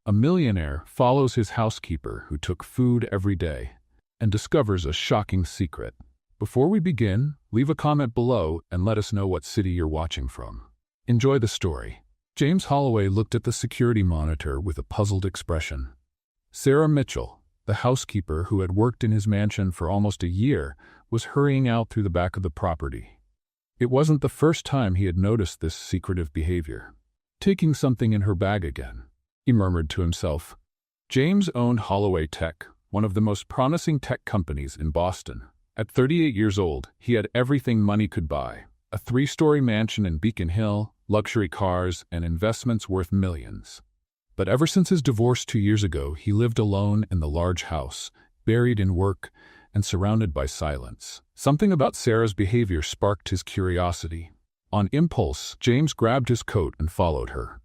A millionaire follows his housekeeper who took food every day and discovers a shocking secret. Before we begin, leave a comment below and let us know what city you're watching from. Enjoy the story. James Holloway looked at the security monitor with a puzzled expression. Sarah Mitchell, the housekeeper who had worked in his mansion for almost a year, was hurrying out through the back of the property. It wasn't the first time he had noticed this secretive behavior. Taking something in her bag again, he murmured to himself. James owned Holloway Tech, one of the most promising tech companies in Boston. At 38 years old, he had everything money could buy: a 3-story mansion in Beacon Hill, luxury cars, and investments worth millions. But ever since his divorce 2 years ago, he lived alone in the large house, buried in work and surrounded by silence. Something about Sarah's behavior sparked his curiosity. On impulse, James grabbed his coat and followed her.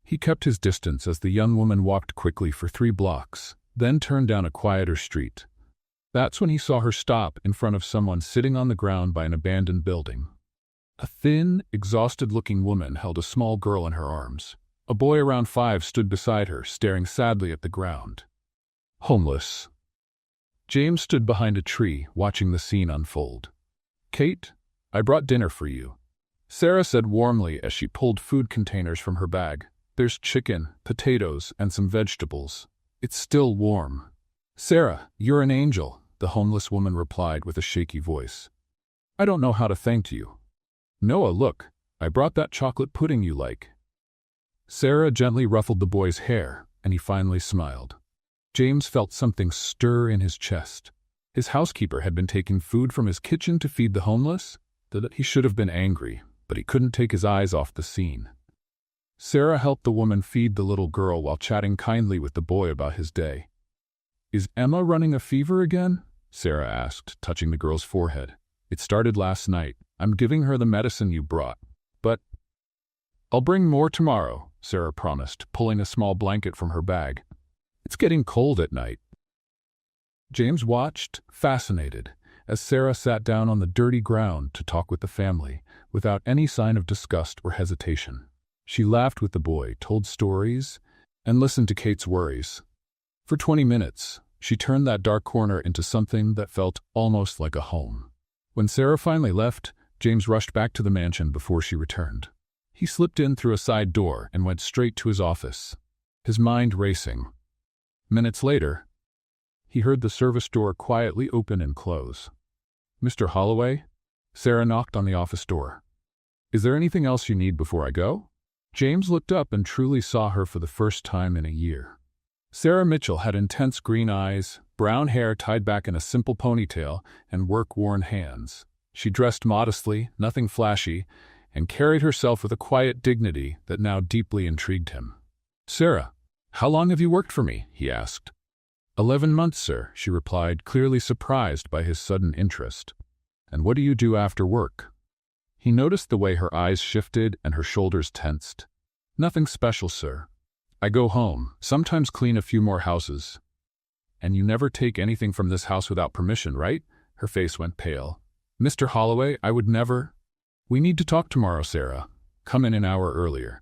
He kept his distance as the young woman walked quickly for 3 blocks, then turned down a quieter street. That's when he saw her stop in front of someone sitting on the ground by an abandoned building. A thin, exhausted-looking woman held a small girl in her arms. A boy around 5 stood beside her, staring sadly at the ground. Homeless. James stood behind a tree, watching the scene unfold. "Kate, I brought dinner for you," Sarah said warmly as she pulled food containers from her bag. "There's chicken, potatoes, and some vegetables. It's still warm." "Sarah, you're an angel," the homeless woman replied with a shaky voice. "I don't know how to thank you." "Noah, look, I brought that chocolate pudding you like." Sarah gently ruffled the boy's hair, and he finally smiled. James felt something stir in his chest. His housekeeper had been taking food from his kitchen to feed the homeless. That he should have been angry, but he couldn't take his eyes off the scene. Sarah helped the woman feed the little girl while chatting kindly with the boy about his day. "Is Emma running a fever again?" Sarah asked, touching the girl's forehead. "It started last night. I'm giving her the medicine you brought. But I'll bring more tomorrow," Sarah promised, pulling a small blanket from her bag. "It's getting cold at night." James watched, fascinated, as Sarah sat down on the dirty ground to talk with the family, without any sign of disgust or hesitation. She laughed with the boy, told stories, and listened to Kate's worries. For 20 minutes, she turned that dark corner into something that felt almost like a home. When Sarah finally left, James rushed back to the mansion before she returned. He slipped in through a side door and went straight to his office, his mind racing. Minutes later, he heard the service door quietly open and close. "Mr. Holloway?" Sarah knocked on the office door. "Is there anything else you need before I go?" James looked up and truly saw her for the first time in a year. Sarah Mitchell had intense green eyes, brown hair tied back in a simple ponytail, and work-worn hands. She dressed modestly, nothing flashy, and carried herself with a quiet dignity that now deeply intrigued him. "Sarah, how long have you worked for me?" he asked. 11 months, sir," she replied, clearly surprised by his sudden interest. "And what do you do after work?" He noticed the way her eyes shifted and her shoulders tensed. "Nothing special, sir. I go home, sometimes clean a few more houses." "And you never take anything from this house without permission, right?" Her face went pale. "Mr. Holloway, I would never—" "We need to talk tomorrow, Sarah. Come in an hour earlier."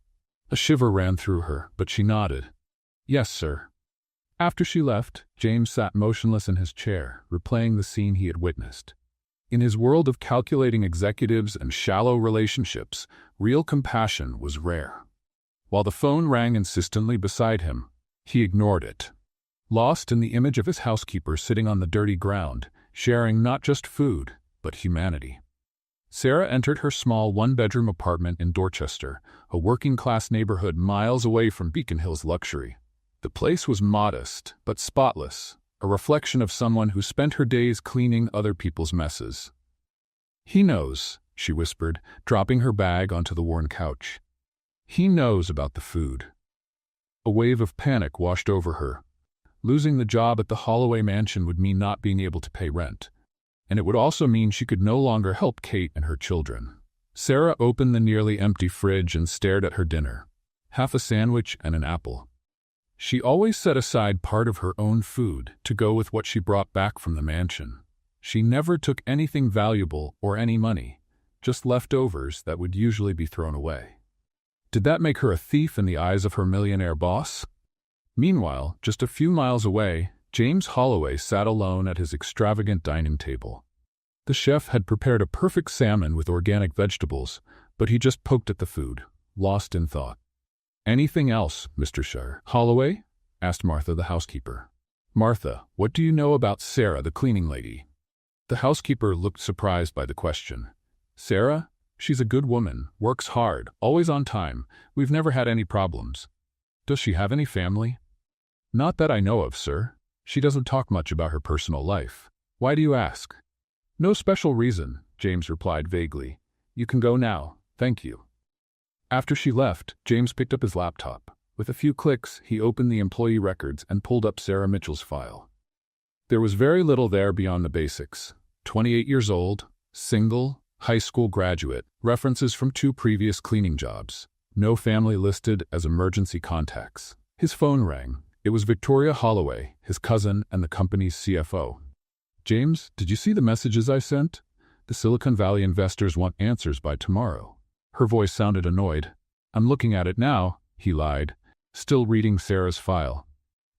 A shiver ran through her, but she nodded. "Yes, sir." After she left, James sat motionless in his chair, replaying the scene he had witnessed. In his world of calculating executives and shallow relationships, real compassion was rare. While the phone rang insistently beside him, he ignored it. Lost in the image of his housekeeper sitting on the dirty ground, sharing not just food, but humanity. Sarah entered her small one-bedroom apartment in Dorchester, a working-class neighborhood miles away from Beacon Hill's luxury. The place was modest, but spotless, a reflection of someone who spent her days cleaning other people's messes. "He knows," she whispered, dropping her bag onto the worn couch. "He knows about the food." A wave of panic washed over her. Losing the job at the Holloway mansion would mean not being able to pay rent, and it would also mean she could no longer help Kate and her children. Sarah opened the nearly empty fridge and stared at her dinner. Half a sandwich and an apple. She always set aside part of her own food to go with what she brought back from the mansion. She never took anything valuable or any money, just leftovers that would usually be thrown away. Did that make her a thief in the eyes of her millionaire boss? Meanwhile, just a few miles away, James Holloway sat alone at his extravagant dining table. The chef had prepared a perfect salmon with organic vegetables, but he just poked at the food, lost in thought. "Anything else, Mr. Holloway?" asked Martha, the housekeeper. "Martha, what do you know about Sarah, the cleaning lady?" The housekeeper looked surprised by the question. "Sarah? She's a good woman, works hard, always on time. We've never had any problems." "Does she have any family?" "Not that I know of, sir. She doesn't talk much about her personal life. Why do you ask?" "No special reason," James replied vaguely. "You can go now, thank you." After she left, James picked up his laptop. With a few clicks, he opened the employee records and pulled up Sarah Mitchell's file. There was very little there beyond the basics. 28 years old, single, high school graduate, references from 2 previous cleaning jobs. No family listed as emergency contacts. His phone rang. It was Victoria Holloway, his cousin and the company's CFO. "James, did you see the messages I sent? The Silicon Valley investors want answers by tomorrow." Her voice sounded annoyed. "I'm looking at it now," he lied, still reading Sarah's file.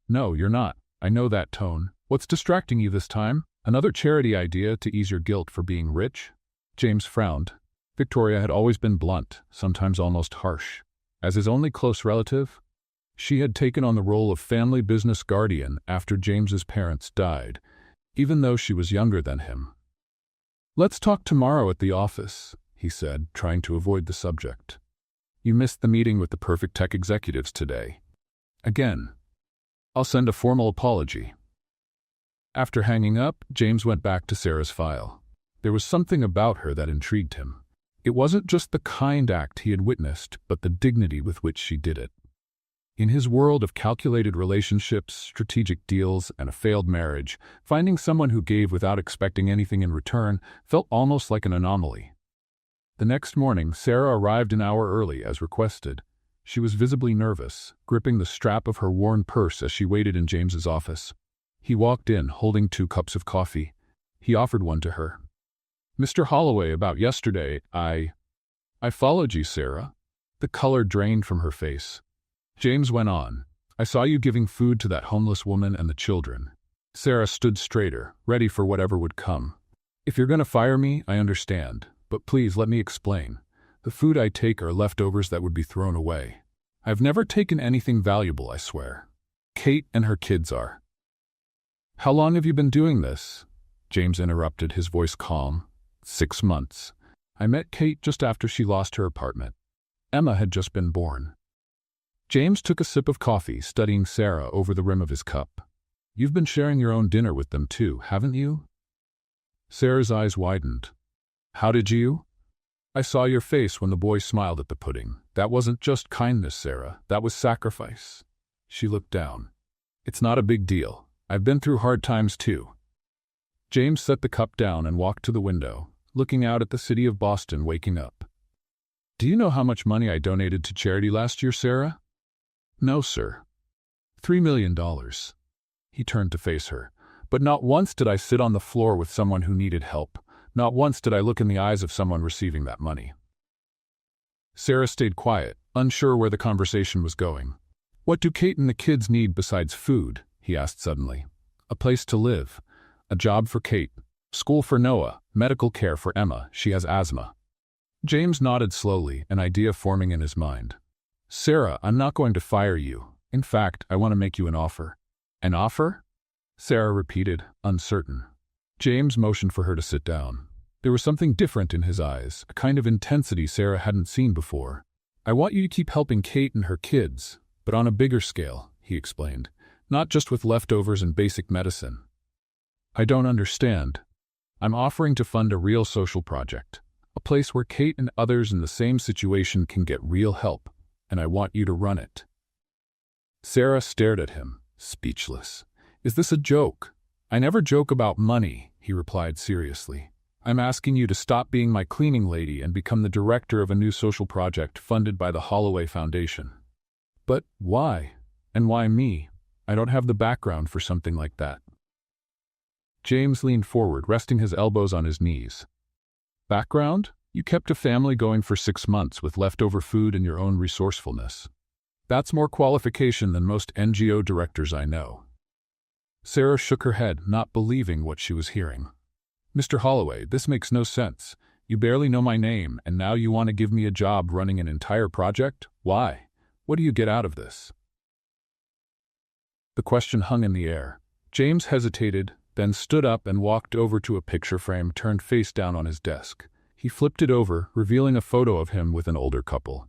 "No, you're not. I know that tone. What's distracting you this time? Another charity idea to ease your guilt for being rich?" James frowned. Victoria had always been blunt, sometimes almost harsh. As his only close relative, she had taken on the role of family business guardian after James's parents died, even though she was younger than him. "Let's talk tomorrow at the office," he said, trying to avoid the subject. "You missed the meeting with the perfect tech executives today." "Again. I'll send a formal apology." After hanging up, James went back to Sarah's file. There was something about her that intrigued him. It wasn't just the kind act he had witnessed, but the dignity with which she did it. In his world of calculated relationships, strategic deals, and a failed marriage, finding someone who gave without expecting anything in return felt almost like an anomaly. The next morning, Sarah arrived an hour early as requested. She was visibly nervous, gripping the strap of her worn purse as she waited in James's office. He walked in, holding 2 cups of coffee. He offered one to her. "Mr. Holloway, about yesterday, I followed you, Sarah." The color drained from her face. James went on. "I saw you giving food to that homeless woman and the children." Sarah stood straighter, ready for whatever would come. "If you're going to fire me, I understand. But please let me explain. The food I take are leftovers that would be thrown away. I've never taken anything valuable, I swear. Kate and her kids are." "How long have you been doing this?" James interrupted, his voice calm. 6 months. I met Kate just after she lost her apartment. Emma had just been born." James took a sip of coffee, studying Sarah over the rim of his cup. "You've been sharing your own dinner with them too, haven't you?" Sarah's eyes widened. "How did you?" "I saw your face when the boy smiled at the pudding. That wasn't just kindness, Sarah. That was sacrifice." She looked down. "It's not a big deal. I've been through hard times too." James set the cup down and walked to the window, looking out at the city of Boston waking up. "Do you know how much money I donated to charity last year, Sarah?" "No, sir." $3 million. He turned to face her. "But not once did I sit on the floor with someone who needed help. Not once did I look in the eyes of someone receiving that money." Sarah stayed quiet, unsure where the conversation was going. "What do Kate and the kids need besides food?" he asked suddenly. "A place to live. A job for Kate. School for Noah. Medical care for Emma. She has asthma." James nodded slowly, an idea forming in his mind. "Sarah, I'm not going to fire you. In fact, I want to make you an offer." "An offer?" Sarah repeated, uncertain. James motioned for her to sit down. There was something different in his eyes, a kind of intensity Sarah hadn't seen before. "I want you to keep helping Kate and her kids, but on a bigger scale," he explained. "Not just with leftovers and basic medicine." "I don't understand." "I'm offering to fund a real social project. A place where Kate and others in the same situation can get real help, and I want you to run it." Sarah stared at him, speechless. "Is this a joke?" "I never joke about money," he replied seriously. "I'm asking you to stop being my cleaning lady and become the director of a new social project funded by the Holloway Foundation." "But why? And why me? I don't have the background for something like that." James leaned forward, resting his elbows on his knees. "Background? You kept a family going for 6 months with leftover food and your own resourcefulness. That's more qualification than most NGO directors I know. Sarah shook her head, not believing what she was hearing. Mr. Holloway, this makes no sense. You barely know my name, and now you want to give me a job running an entire project? Why? What do you get out of this? The question hung in the air. James hesitated, then stood up and walked over to a picture frame turned face down on his desk. He flipped it over, revealing a photo of him with an older couple.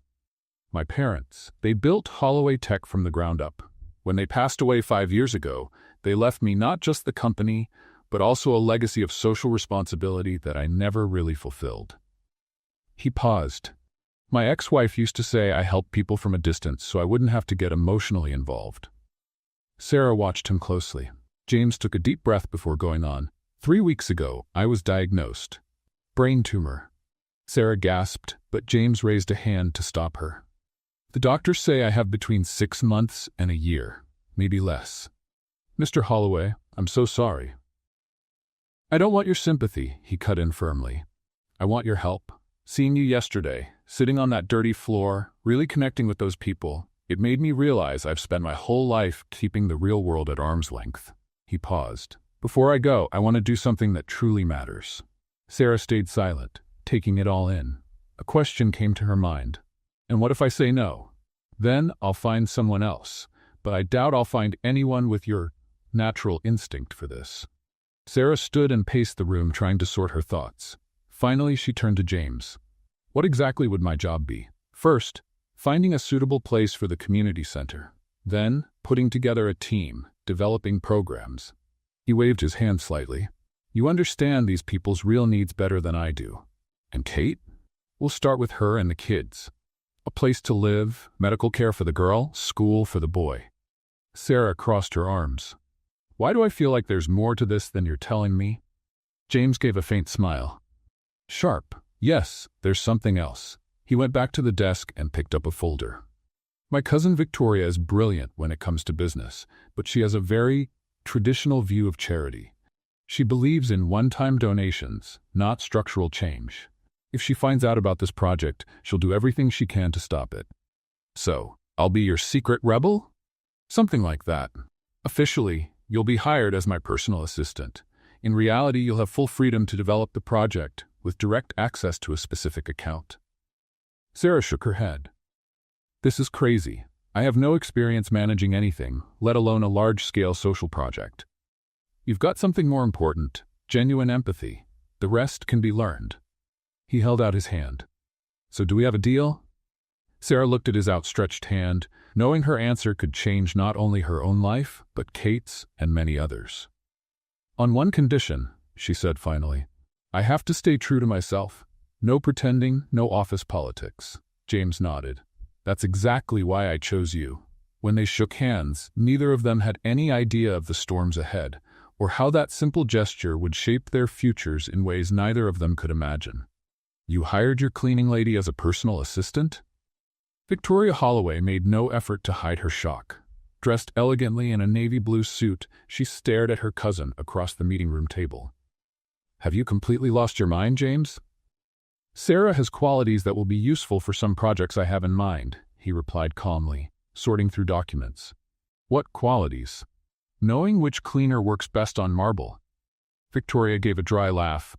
My parents. They built Holloway Tech from the ground up. When they passed away 5 years ago, they left me not just the company, but also a legacy of social responsibility that I never really fulfilled. He paused. My ex-wife used to say I helped people from a distance so I wouldn't have to get emotionally involved. Sarah watched him closely. James took a deep breath before going on. 3 weeks ago, I was diagnosed. Brain tumor. Sarah gasped, but James raised a hand to stop her. The doctors say I have between 6 months and a year, maybe less. Mr. Holloway, I'm so sorry. I don't want your sympathy, he cut in firmly. I want your help. Seeing you yesterday, sitting on that dirty floor, really connecting with those people, it made me realize I've spent my whole life keeping the real world at arm's length. He paused. Before I go, I want to do something that truly matters. Sarah stayed silent, taking it all in. A question came to her mind. And what if I say no? Then I'll find someone else, but I doubt I'll find anyone with your natural instinct for this. Sarah stood and paced the room, trying to sort her thoughts. Finally, she turned to James. What exactly would my job be? First, finding a suitable place for the community center. Then, putting together a team, developing programs. He waved his hand slightly. You understand these people's real needs better than I do. And Kate? We'll start with her and the kids. A place to live, medical care for the girl, school for the boy. Sarah crossed her arms. Why do I feel like there's more to this than you're telling me? James gave a faint smile. Sharp. Yes, there's something else. He went back to the desk and picked up a folder. My cousin Victoria is brilliant when it comes to business, but she has a very traditional view of charity. She believes in one-time donations, not structural change. If she finds out about this project, she'll do everything she can to stop it. So, I'll be your secret rebel? Something like that. Officially, you'll be hired as my personal assistant. In reality, you'll have full freedom to develop the project, with direct access to a specific account. Sarah shook her head. This is crazy. I have no experience managing anything, let alone a large-scale social project. You've got something more important, genuine empathy. The rest can be learned. He held out his hand. So do we have a deal? Sarah looked at his outstretched hand, knowing her answer could change not only her own life, but Kate's and many others. On one condition, she said finally. I have to stay true to myself. No pretending, no office politics. James nodded. That's exactly why I chose you. When they shook hands, neither of them had any idea of the storms ahead, or how that simple gesture would shape their futures in ways neither of them could imagine. You hired your cleaning lady as a personal assistant? Victoria Holloway made no effort to hide her shock. Dressed elegantly in a navy blue suit, she stared at her cousin across the meeting room table. Have you completely lost your mind, James? Sarah has qualities that will be useful for some projects I have in mind, he replied calmly, sorting through documents. What qualities? Knowing which cleaner works best on marble. Victoria gave a dry laugh.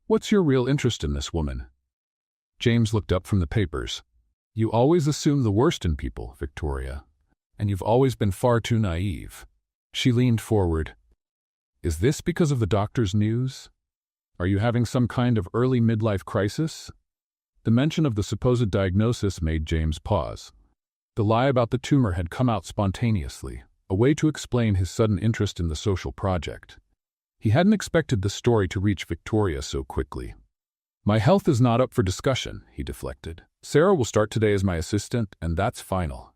What's your real interest in this woman? James looked up from the papers. You always assume the worst in people, Victoria, and you've always been far too naive. She leaned forward. Is this because of the doctor's news? Are you having some kind of early midlife crisis? The mention of the supposed diagnosis made James pause. The lie about the tumor had come out spontaneously, a way to explain his sudden interest in the social project. He hadn't expected the story to reach Victoria so quickly. My health is not up for discussion, he deflected. Sarah will start today as my assistant, and that's final.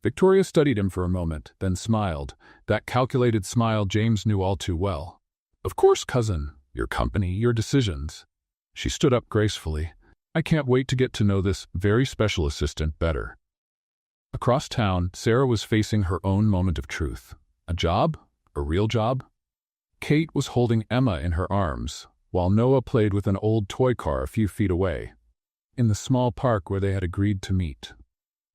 Victoria studied him for a moment, then smiled, that calculated smile James knew all too well. Of course, cousin. Your company, your decisions. She stood up gracefully. I can't wait to get to know this very special assistant better. Across town, Sarah was facing her own moment of truth. A job? A real job? Kate was holding Emma in her arms, while Noah played with an old toy car a few feet away, in the small park where they had agreed to meet.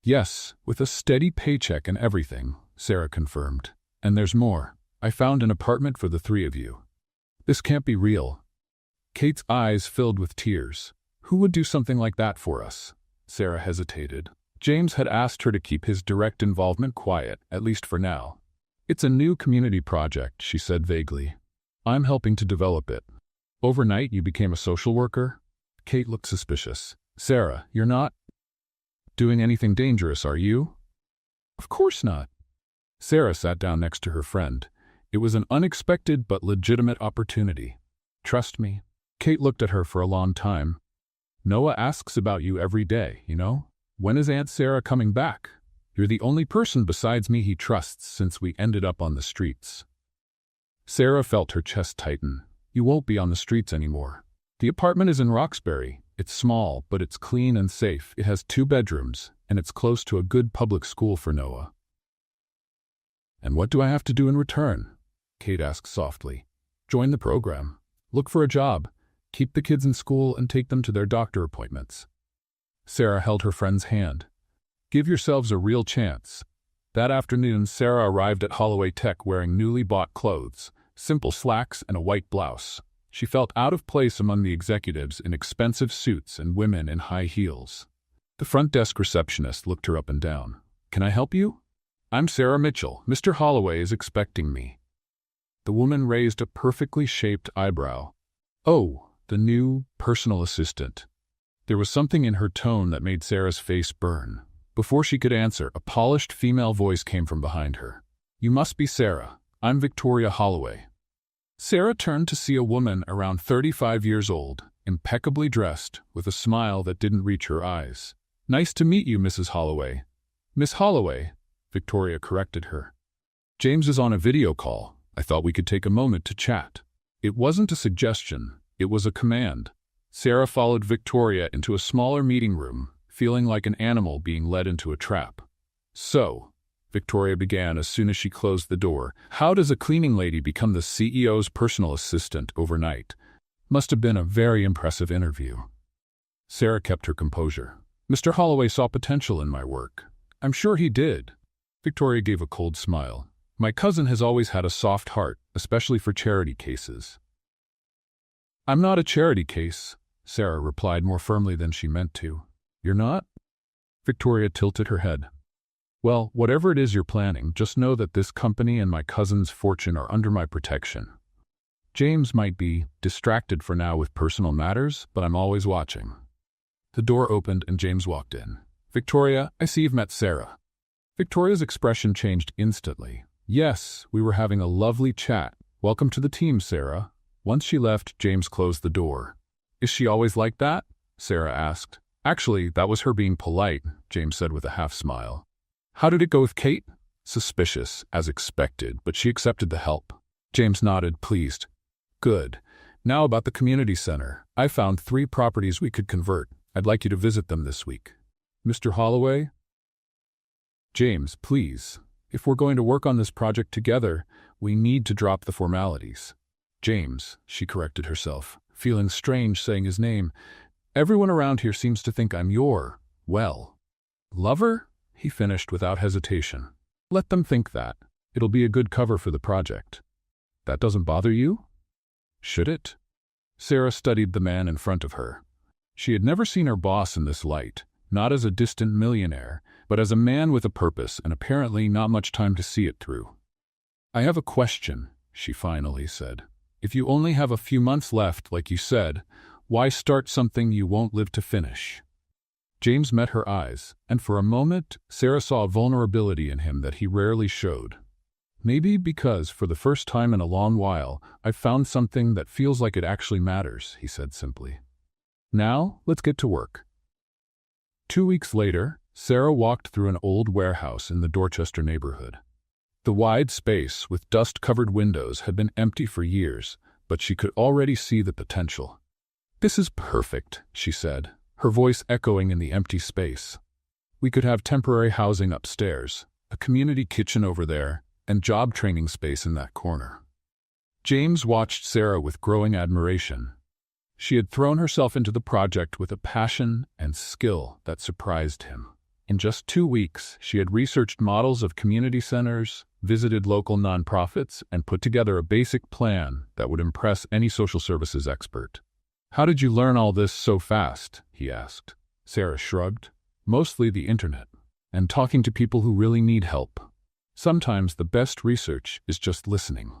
Yes, with a steady paycheck and everything, Sarah confirmed. And there's more. I found an apartment for the three of you. This can't be real. Kate's eyes filled with tears. Who would do something like that for us? Sarah hesitated. James had asked her to keep his direct involvement quiet, at least for now. It's a new community project, she said vaguely. I'm helping to develop it. Overnight, you became a social worker? Kate looked suspicious. Sarah, you're not doing anything dangerous, are you? Of course not. Sarah sat down next to her friend. It was an unexpected but legitimate opportunity. Trust me. Kate looked at her for a long time. Noah asks about you every day, you know? When is Aunt Sarah coming back? You're the only person besides me he trusts since we ended up on the streets. Sarah felt her chest tighten. You won't be on the streets anymore. The apartment is in Roxbury. It's small, but it's clean and safe. It has 2 bedrooms, and it's close to a good public school for Noah. And what do I have to do in return? Kate asked softly. Join the program. Look for a job. Keep the kids in school and take them to their doctor appointments. Sarah held her friend's hand. Give yourselves a real chance. That afternoon, Sarah arrived at Holloway Tech wearing newly bought clothes, simple slacks and a white blouse. She felt out of place among the executives in expensive suits and women in high heels. The front desk receptionist looked her up and down. Can I help you? I'm Sarah Mitchell. Mr. Holloway is expecting me. The woman raised a perfectly shaped eyebrow. Oh, the new personal assistant. There was something in her tone that made Sarah's face burn. Before she could answer, a polished female voice came from behind her. You must be Sarah. I'm Victoria Holloway. Sarah turned to see a woman around 35 years old, impeccably dressed, with a smile that didn't reach her eyes. Nice to meet you, Mrs. Holloway. Miss Holloway, Victoria corrected her. James is on a video call. I thought we could take a moment to chat. It wasn't a suggestion. It was a command. Sarah followed Victoria into a smaller meeting room, feeling like an animal being led into a trap. So, Victoria began as soon as she closed the door. How does a cleaning lady become the CEO's personal assistant overnight? Must have been a very impressive interview. Sarah kept her composure. Mr. Holloway saw potential in my work. I'm sure he did. Victoria gave a cold smile. My cousin has always had a soft heart, especially for charity cases. I'm not a charity case, Sarah replied more firmly than she meant to. You're not? Victoria tilted her head. Well, whatever it is you're planning, just know that this company and my cousin's fortune are under my protection. James might be distracted for now with personal matters, but I'm always watching. The door opened and James walked in. Victoria, I see you've met Sarah. Victoria's expression changed instantly. Yes, we were having a lovely chat. Welcome to the team, Sarah. Once she left, James closed the door. Is she always like that? Sarah asked. Actually, that was her being polite, James said with a half smile. How did it go with Kate? Suspicious, as expected, but she accepted the help. James nodded, pleased. Good. Now about the community center. I found 3 properties we could convert. I'd like you to visit them this week. Mr. Holloway? James, please. If we're going to work on this project together, we need to drop the formalities. James, she corrected herself, feeling strange saying his name. Everyone around here seems to think I'm your, well, lover? He finished without hesitation. Let them think that. It'll be a good cover for the project. That doesn't bother you? Should it? Sarah studied the man in front of her. She had never seen her boss in this light, not as a distant millionaire, but as a man with a purpose and apparently not much time to see it through. I have a question, she finally said. If you only have a few months left, like you said, why start something you won't live to finish? James met her eyes, and for a moment, Sarah saw a vulnerability in him that he rarely showed. Maybe because, for the first time in a long while, I've found something that feels like it actually matters, he said simply. Now, let's get to work. 2 weeks later, Sarah walked through an old warehouse in the Dorchester neighborhood. The wide space with dust-covered windows had been empty for years, but she could already see the potential. This is perfect, she said, her voice echoing in the empty space. We could have temporary housing upstairs, a community kitchen over there, and job training space in that corner. James watched Sarah with growing admiration. She had thrown herself into the project with a passion and skill that surprised him. In just 2 weeks, she had researched models of community centers, visited local nonprofits, and put together a basic plan that would impress any social services expert. "How did you learn all this so fast?" he asked. Sarah shrugged. "Mostly the internet, and talking to people who really need help. Sometimes the best research is just listening."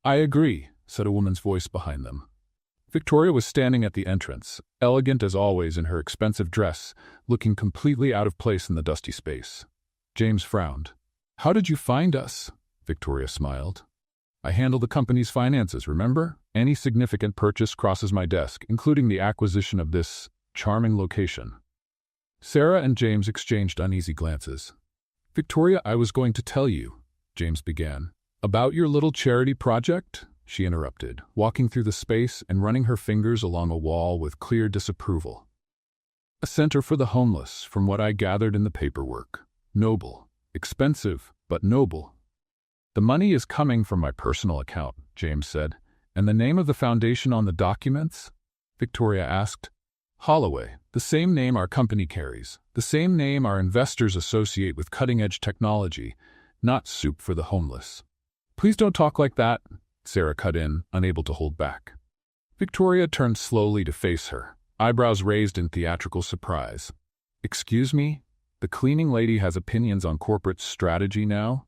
"I agree," said a woman's voice behind them. Victoria was standing at the entrance, elegant as always in her expensive dress, looking completely out of place in the dusty space. James frowned. "How did you find us?" Victoria smiled. "I handle the company's finances, remember? Any significant purchase crosses my desk, including the acquisition of this charming location." Sarah and James exchanged uneasy glances. "Victoria, I was going to tell you," James began. "About your little charity project?" she interrupted, walking through the space and running her fingers along a wall with clear disapproval. "A center for the homeless, from what I gathered in the paperwork. Noble. Expensive, but noble." "The money is coming from my personal account," James said. "And the name of the foundation on the documents?" Victoria asked. "Holloway, the same name our company carries, the same name our investors associate with cutting-edge technology, not soup for the homeless." "Please don't talk like that," Sarah cut in, unable to hold back. Victoria turned slowly to face her, eyebrows raised in theatrical surprise. "Excuse me? The cleaning lady has opinions on corporate strategy now?"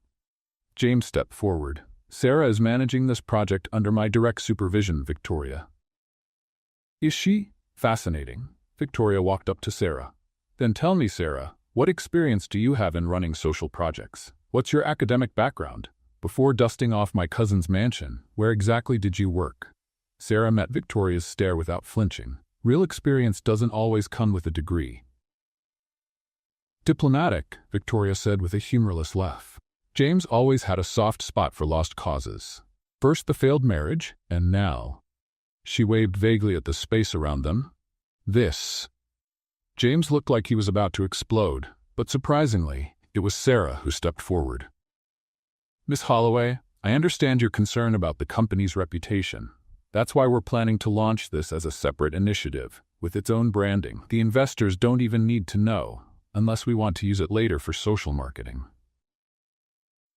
James stepped forward. "Sarah is managing this project under my direct supervision, Victoria." "Is she? Fascinating." Victoria walked up to Sarah. "Then tell me, Sarah, what experience do you have in running social projects? What's your academic background? Before dusting off my cousin's mansion, where exactly did you work?" Sarah met Victoria's stare without flinching. Real experience doesn't always come with a degree. "Diplomatic," Victoria said with a humorless laugh. James always had a soft spot for lost causes. First the failed marriage, and now. She waved vaguely at the space around them. "This." James looked like he was about to explode, but surprisingly, it was Sarah who stepped forward. "Miss Holloway, I understand your concern about the company's reputation. That's why we're planning to launch this as a separate initiative, with its own branding. The investors don't even need to know, unless we want to use it later for social marketing."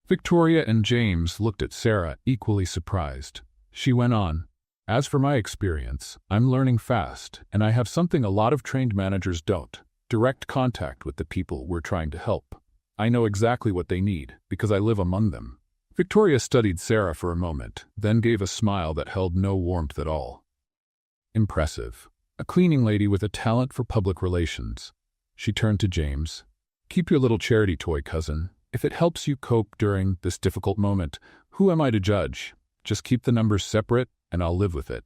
Victoria and James looked at Sarah, equally surprised. She went on, "As for my experience, I'm learning fast, and I have something a lot of trained managers don't: direct contact with the people we're trying to help. I know exactly what they need, because I live among them." Victoria studied Sarah for a moment, then gave a smile that held no warmth at all. "Impressive. A cleaning lady with a talent for public relations." She turned to James. "Keep your little charity toy, cousin. If it helps you cope during this difficult moment, who am I to judge? Just keep the numbers separate, and I'll live with it."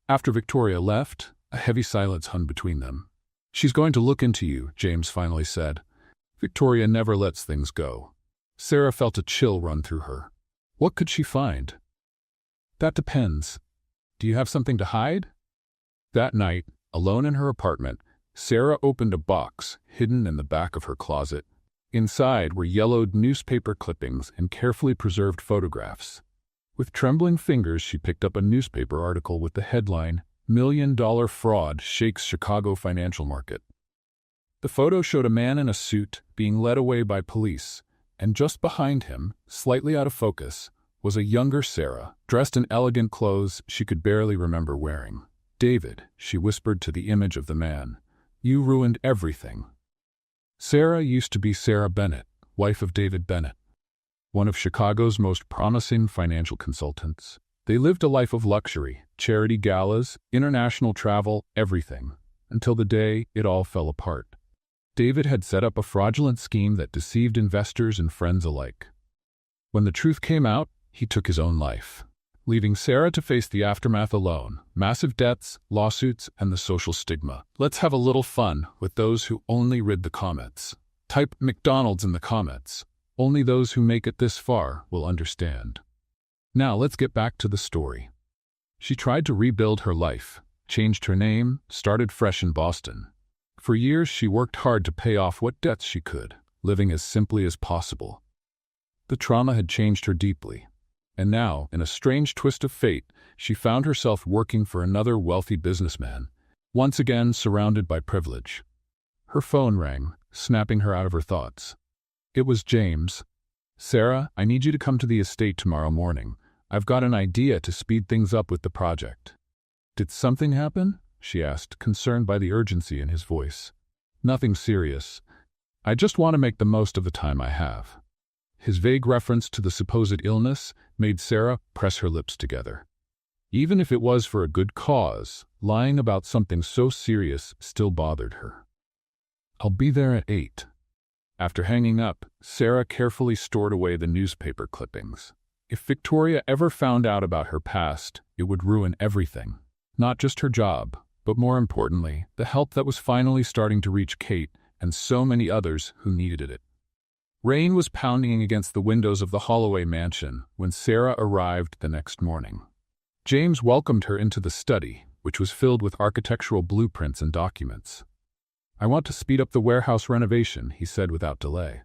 After Victoria left, a heavy silence hung between them. "She's going to look into you," James finally said. Victoria never lets things go. Sarah felt a chill run through her. What could she find? "That depends. Do you have something to hide?" That night, alone in her apartment, Sarah opened a box hidden in the back of her closet. Inside were yellowed newspaper clippings and carefully preserved photographs. With trembling fingers, she picked up a newspaper article with the headline, "$1 million Fraud Shakes Chicago Financial Market." The photo showed a man in a suit being led away by police, and just behind him, slightly out of focus, was a younger Sarah, dressed in elegant clothes she could barely remember wearing. "David," she whispered to the image of the man, "you ruined everything." Sarah used to be Sarah Bennett, wife of David Bennett, one of Chicago's most promising financial consultants. They lived a life of luxury, charity galas, international travel, everything, until the day it all fell apart. David had set up a fraudulent scheme that deceived investors and friends alike. When the truth came out, he took his own life, leaving Sarah to face the aftermath alone: massive debts, lawsuits, and the social stigma. Let's have a little fun with those who only read the comments. Type McDonald's in the comments. Only those who make it this far will understand. Now let's get back to the story. She tried to rebuild her life, changed her name, started fresh in Boston. For years she worked hard to pay off what debts she could, living as simply as possible. The trauma had changed her deeply, and now, in a strange twist of fate, she found herself working for another wealthy businessman, once again surrounded by privilege. Her phone rang, snapping her out of her thoughts. It was James. "Sarah, I need you to come to the estate tomorrow morning. I've got an idea to speed things up with the project." "Did something happen?" she asked, concerned by the urgency in his voice. "Nothing serious. I just want to make the most of the time I have." His vague reference to the supposed illness made Sarah press her lips together. Even if it was for a good cause, lying about something so serious still bothered her. "I'll be there at 8. After hanging up, Sarah carefully stored away the newspaper clippings. If Victoria ever found out about her past, it would ruin everything. Not just her job, but more importantly, the help that was finally starting to reach Kate and so many others who needed it. Rain was pounding against the windows of the Holloway mansion when Sarah arrived the next morning. James welcomed her into the study, which was filled with architectural blueprints and documents. "I want to speed up the warehouse renovation," he said without delay.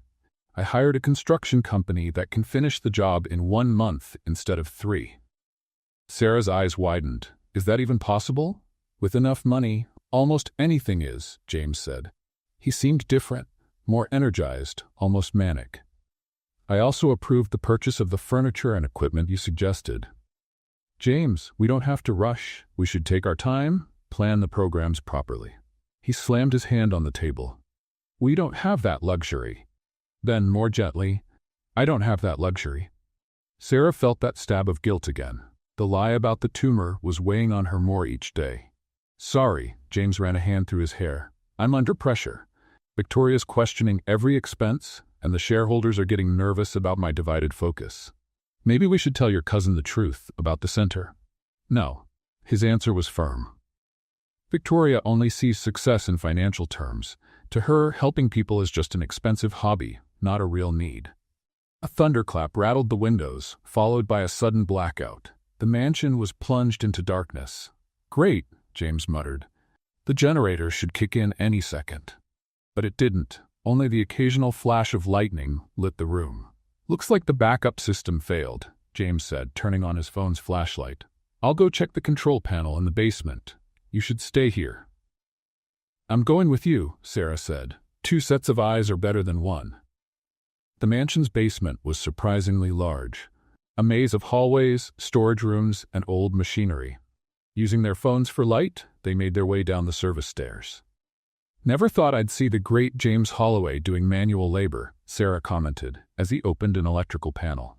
"I hired a construction company that can finish the job in 1 month instead of 3. Sarah's eyes widened. "Is that even possible?" "With enough money, almost anything is," James said. He seemed different, more energized, almost manic. "I also approved the purchase of the furniture and equipment you suggested." "James, we don't have to rush. We should take our time, plan the programs properly." He slammed his hand on the table. "We don't have that luxury." Then, more gently, "I don't have that luxury." Sarah felt that stab of guilt again. The lie about the tumor was weighing on her more each day. "Sorry," James ran a hand through his hair. "I'm under pressure. Victoria's questioning every expense, and the shareholders are getting nervous about my divided focus. Maybe we should tell your cousin the truth about the center." "No." His answer was firm. "Victoria only sees success in financial terms. To her, helping people is just an expensive hobby, not a real need." A thunderclap rattled the windows, followed by a sudden blackout. The mansion was plunged into darkness. "Great," James muttered. "The generator should kick in any second." But it didn't. Only the occasional flash of lightning lit the room. "Looks like the backup system failed," James said, turning on his phone's flashlight. "I'll go check the control panel in the basement. You should stay here." "I'm going with you," Sarah said. "2 sets of eyes are better than 1. The mansion's basement was surprisingly large. A maze of hallways, storage rooms, and old machinery. Using their phones for light, they made their way down the service stairs. "Never thought I'd see the great James Holloway doing manual labor," Sarah commented, as he opened an electrical panel.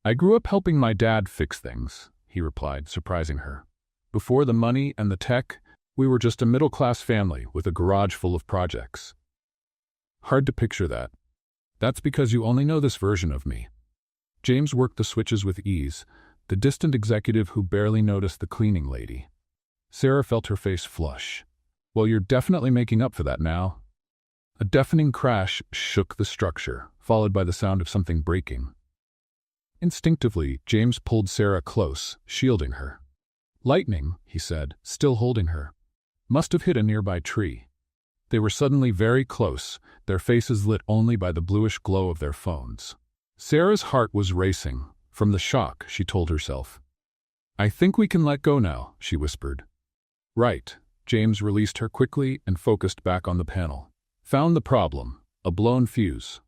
"I grew up helping my dad fix things," he replied, surprising her. "Before the money and the tech, we were just a middle-class family with a garage full of projects." "Hard to picture that." "That's because you only know this version of me." James worked the switches with ease, the distant executive who barely noticed the cleaning lady. Sarah felt her face flush. "Well, you're definitely making up for that now." A deafening crash shook the structure, followed by the sound of something breaking. Instinctively, James pulled Sarah close, shielding her. "Lightning," he said, still holding her. "Must have hit a nearby tree." They were suddenly very close, their faces lit only by the bluish glow of their phones. Sarah's heart was racing. From the shock, she told herself. "I think we can let go now," she whispered. "Right." James released her quickly and focused back on the panel. "Found the problem, a blown fuse."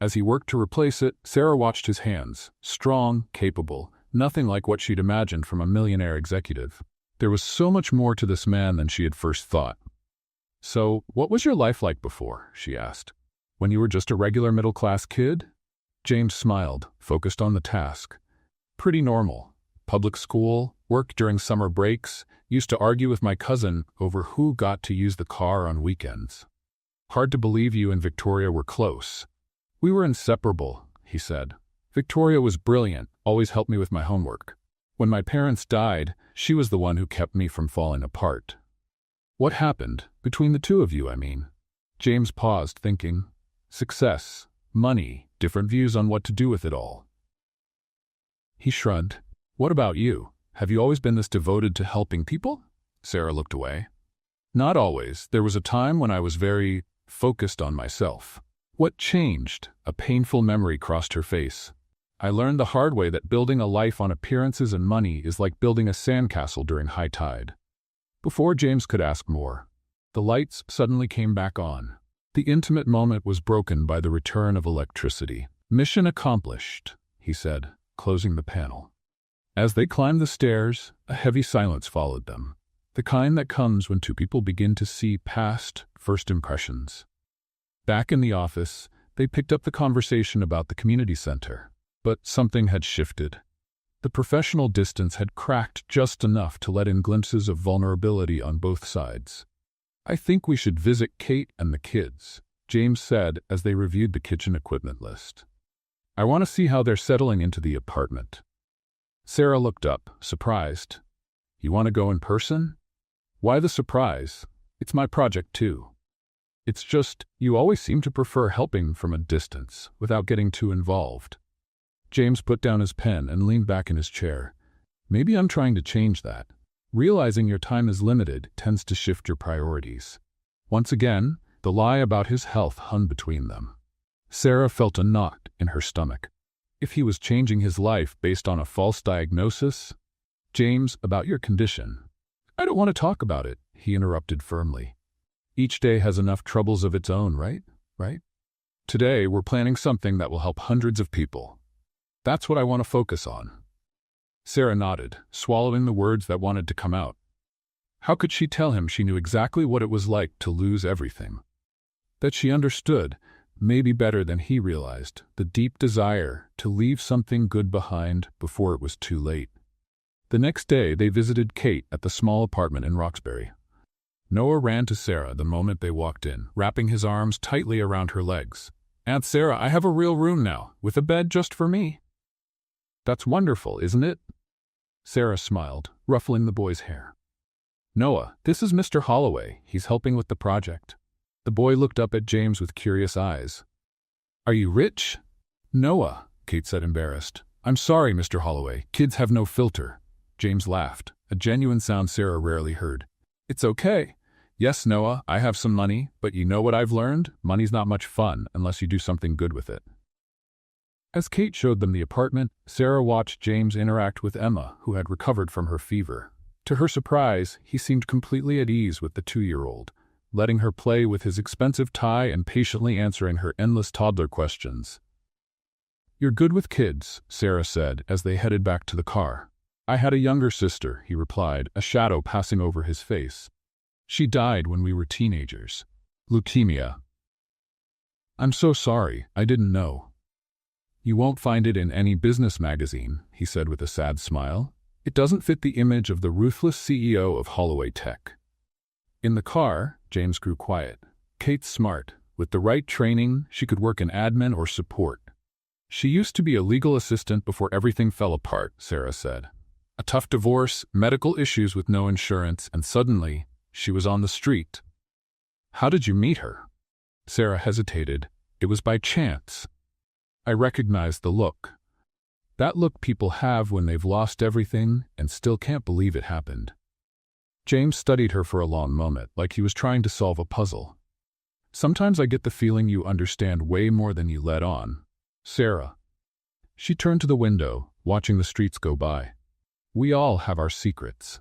As he worked to replace it, Sarah watched his hands, strong, capable, nothing like what she'd imagined from a millionaire executive. There was so much more to this man than she had first thought. "So, what was your life like before?" she asked. "When you were just a regular middle-class kid?" James smiled, focused on the task. "Pretty normal. Public school, work during summer breaks, used to argue with my cousin over who got to use the car on weekends. Hard to believe you and Victoria were close." "We were inseparable," he said. "Victoria was brilliant, always helped me with my homework. When my parents died, she was the one who kept me from falling apart." "What happened? Between the two of you, I mean?" James paused, thinking. Success, money, different views on what to do with it all. He shrugged. "What about you? Have you always been this devoted to helping people?" Sarah looked away. "Not always. There was a time when I was very focused on myself." "What changed?" A painful memory crossed her face. "I learned the hard way that building a life on appearances and money is like building a sandcastle during high tide." Before James could ask more, the lights suddenly came back on. The intimate moment was broken by the return of electricity. "Mission accomplished," he said, closing the panel. As they climbed the stairs, a heavy silence followed them, the kind that comes when two people begin to see past first impressions. Back in the office, they picked up the conversation about the community center. But something had shifted. The professional distance had cracked just enough to let in glimpses of vulnerability on both sides. "I think we should visit Kate and the kids," James said as they reviewed the kitchen equipment list. "I want to see how they're settling into the apartment." Sarah looked up, surprised. "You want to go in person?" "Why the surprise? It's my project too." "It's just, you always seem to prefer helping from a distance, without getting too involved." James put down his pen and leaned back in his chair. "Maybe I'm trying to change that. Realizing your time is limited tends to shift your priorities." Once again, the lie about his health hung between them. Sarah felt a knot in her stomach. If he was changing his life based on a false diagnosis? "James, about your condition." "I don't want to talk about it," he interrupted firmly. "Each day has enough troubles of its own, right? Today, we're planning something that will help hundreds of people. That's what I want to focus on." Sarah nodded, swallowing the words that wanted to come out. How could she tell him she knew exactly what it was like to lose everything? That she understood, maybe better than he realized, the deep desire to leave something good behind before it was too late. The next day, they visited Kate at the small apartment in Roxbury. Noah ran to Sarah the moment they walked in, wrapping his arms tightly around her legs. "Aunt Sarah, I have a real room now, with a bed just for me." "That's wonderful, isn't it?" Sarah smiled, ruffling the boy's hair. "Noah, this is Mr. Holloway. He's helping with the project." The boy looked up at James with curious eyes. "Are you rich?" "Noah," Kate said, embarrassed. "I'm sorry, Mr. Holloway. Kids have no filter." James laughed, a genuine sound Sarah rarely heard. "It's okay. Yes, Noah, I have some money, but you know what I've learned? Money's not much fun unless you do something good with it." As Kate showed them the apartment, Sarah watched James interact with Emma, who had recovered from her fever. To her surprise, he seemed completely at ease with the 2-year-old, letting her play with his expensive tie and patiently answering her endless toddler questions. "You're good with kids," Sarah said as they headed back to the car. "I had a younger sister," he replied, a shadow passing over his face. "She died when we were teenagers. Leukemia." "I'm so sorry, I didn't know." "You won't find it in any business magazine," he said with a sad smile. "It doesn't fit the image of the ruthless CEO of Holloway Tech." In the car, James grew quiet. Kate's smart. With the right training, she could work in admin or support. "She used to be a legal assistant before everything fell apart," Sarah said. "A tough divorce, medical issues with no insurance, and suddenly, she was on the street." "How did you meet her?" Sarah hesitated. "It was by chance." I recognized the look. That look people have when they've lost everything and still can't believe it happened. James studied her for a long moment, like he was trying to solve a puzzle. "Sometimes I get the feeling you understand way more than you let on, Sarah." She turned to the window, watching the streets go by. "We all have our secrets."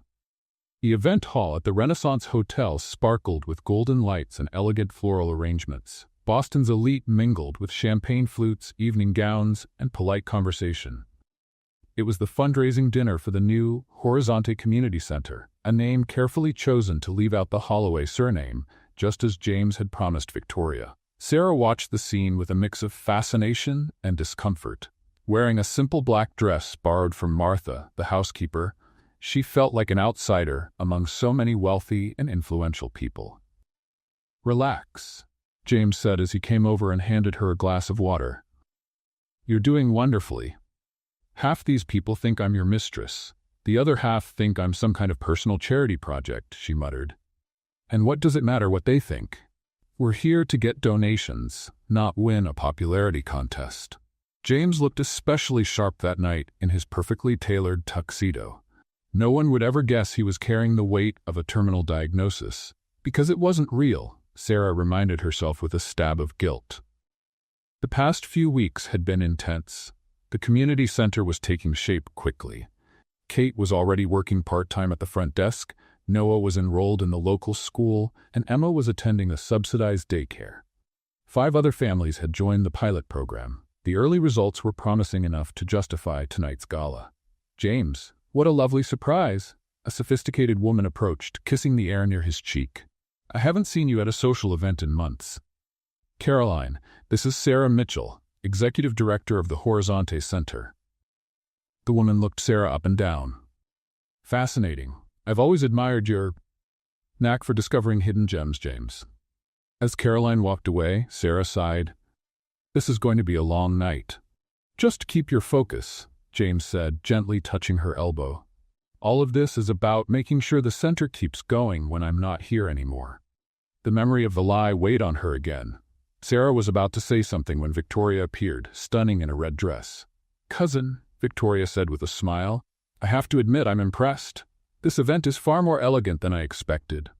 The event hall at the Renaissance Hotel sparkled with golden lights and elegant floral arrangements. Boston's elite mingled with champagne flutes, evening gowns, and polite conversation. It was the fundraising dinner for the new Horizonte Community Center, a name carefully chosen to leave out the Holloway surname, just as James had promised Victoria. Sarah watched the scene with a mix of fascination and discomfort. Wearing a simple black dress borrowed from Martha, the housekeeper, she felt like an outsider among so many wealthy and influential people. "Relax," James said as he came over and handed her a glass of water. "You're doing wonderfully. Half these people think I'm your mistress. The other half think I'm some kind of personal charity project," she muttered. "And what does it matter what they think? We're here to get donations, not win a popularity contest." James looked especially sharp that night in his perfectly tailored tuxedo. No one would ever guess he was carrying the weight of a terminal diagnosis, because it wasn't real, Sarah reminded herself with a stab of guilt. The past few weeks had been intense. The community center was taking shape quickly. Kate was already working part-time at the front desk, Noah was enrolled in the local school, and Emma was attending a subsidized daycare. 5 other families had joined the pilot program. The early results were promising enough to justify tonight's gala. "James, what a lovely surprise," a sophisticated woman approached, kissing the air near his cheek. "I haven't seen you at a social event in months." "Caroline, this is Sarah Mitchell, Executive Director of the Horizonte Center." The woman looked Sarah up and down. "Fascinating. I've always admired your knack for discovering hidden gems, James." As Caroline walked away, Sarah sighed. "This is going to be a long night." "Just keep your focus," James said, gently touching her elbow. "All of this is about making sure the center keeps going when I'm not here anymore." The memory of the lie weighed on her again. Sarah was about to say something when Victoria appeared, stunning in a red dress. "Cousin," Victoria said with a smile, "I have to admit I'm impressed. This event is far more elegant than I expected."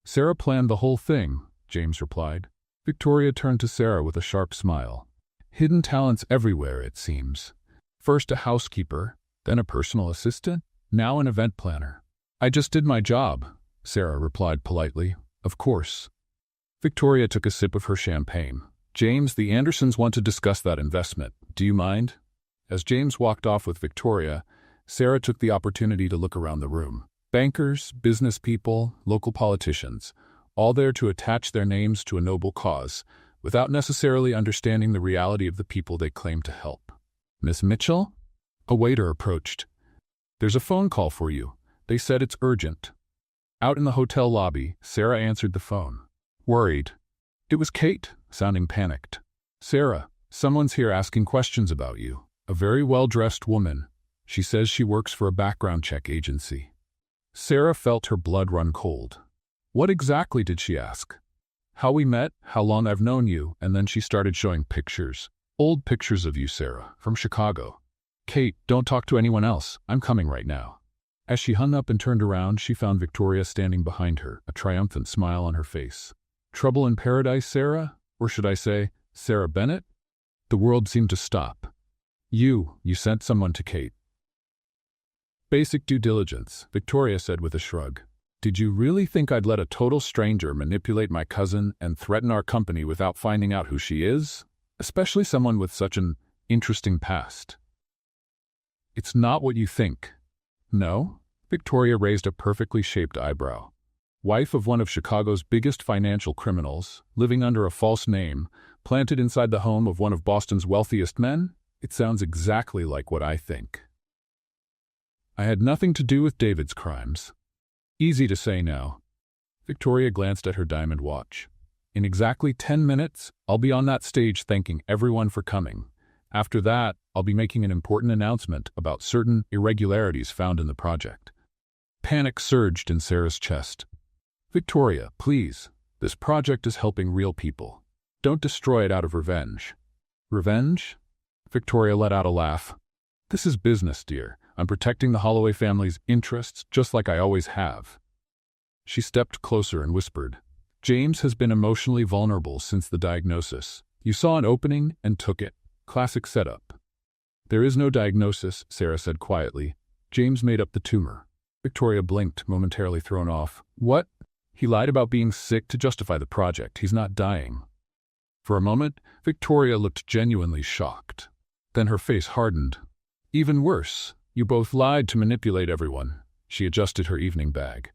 "Sarah planned the whole thing," James replied. Victoria turned to Sarah with a sharp smile. "Hidden talents everywhere, it seems. First a housekeeper, then a personal assistant, now an event planner." "I just did my job," Sarah replied politely. "Of course." Victoria took a sip of her champagne. "James, the Andersons want to discuss that investment. Do you mind?" As James walked off with Victoria, Sarah took the opportunity to look around the room. Bankers, business people, local politicians, all there to attach their names to a noble cause, without necessarily understanding the reality of the people they claim to help. "Miss Mitchell?" A waiter approached. "There's a phone call for you. They said it's urgent." Out in the hotel lobby, Sarah answered the phone. Worried. It was Kate, sounding panicked. "Sarah, someone's here asking questions about you. A very well-dressed woman. She says she works for a background check agency." Sarah felt her blood run cold. What exactly did she ask? How we met, how long I've known you, and then she started showing pictures. Old pictures of you, Sarah, from Chicago. "Kate, don't talk to anyone else. I'm coming right now." As she hung up and turned around, she found Victoria standing behind her, a triumphant smile on her face. "Trouble in paradise, Sarah? Or should I say, Sarah Bennett?" The world seemed to stop. You sent someone to Kate." "Basic due diligence," Victoria said with a shrug. "Did you really think I'd let a total stranger manipulate my cousin and threaten our company without finding out who she is? Especially someone with such an interesting past." "It's not what you think." "No?" Victoria raised a perfectly shaped eyebrow. "Wife of one of Chicago's biggest financial criminals, living under a false name, planted inside the home of one of Boston's wealthiest men? It sounds exactly like what I think." "I had nothing to do with David's crimes." "Easy to say now." Victoria glanced at her diamond watch. "In exactly 10 minutes, I'll be on that stage thanking everyone for coming. After that, I'll be making an important announcement about certain irregularities found in the project." Panic surged in Sarah's chest. "Victoria, please. This project is helping real people. Don't destroy it out of revenge." "Revenge?" Victoria let out a laugh. "This is business, dear. I'm protecting the Holloway family's interests just like I always have." She stepped closer and whispered, "James has been emotionally vulnerable since the diagnosis. You saw an opening and took it. Classic setup." "There is no diagnosis," Sarah said quietly. "James made up the tumor." Victoria blinked, momentarily thrown off. "What? He lied about being sick to justify the project. He's not dying." For a moment, Victoria looked genuinely shocked. Then her face hardened. "Even worse. You both lied to manipulate everyone." She adjusted her evening bag.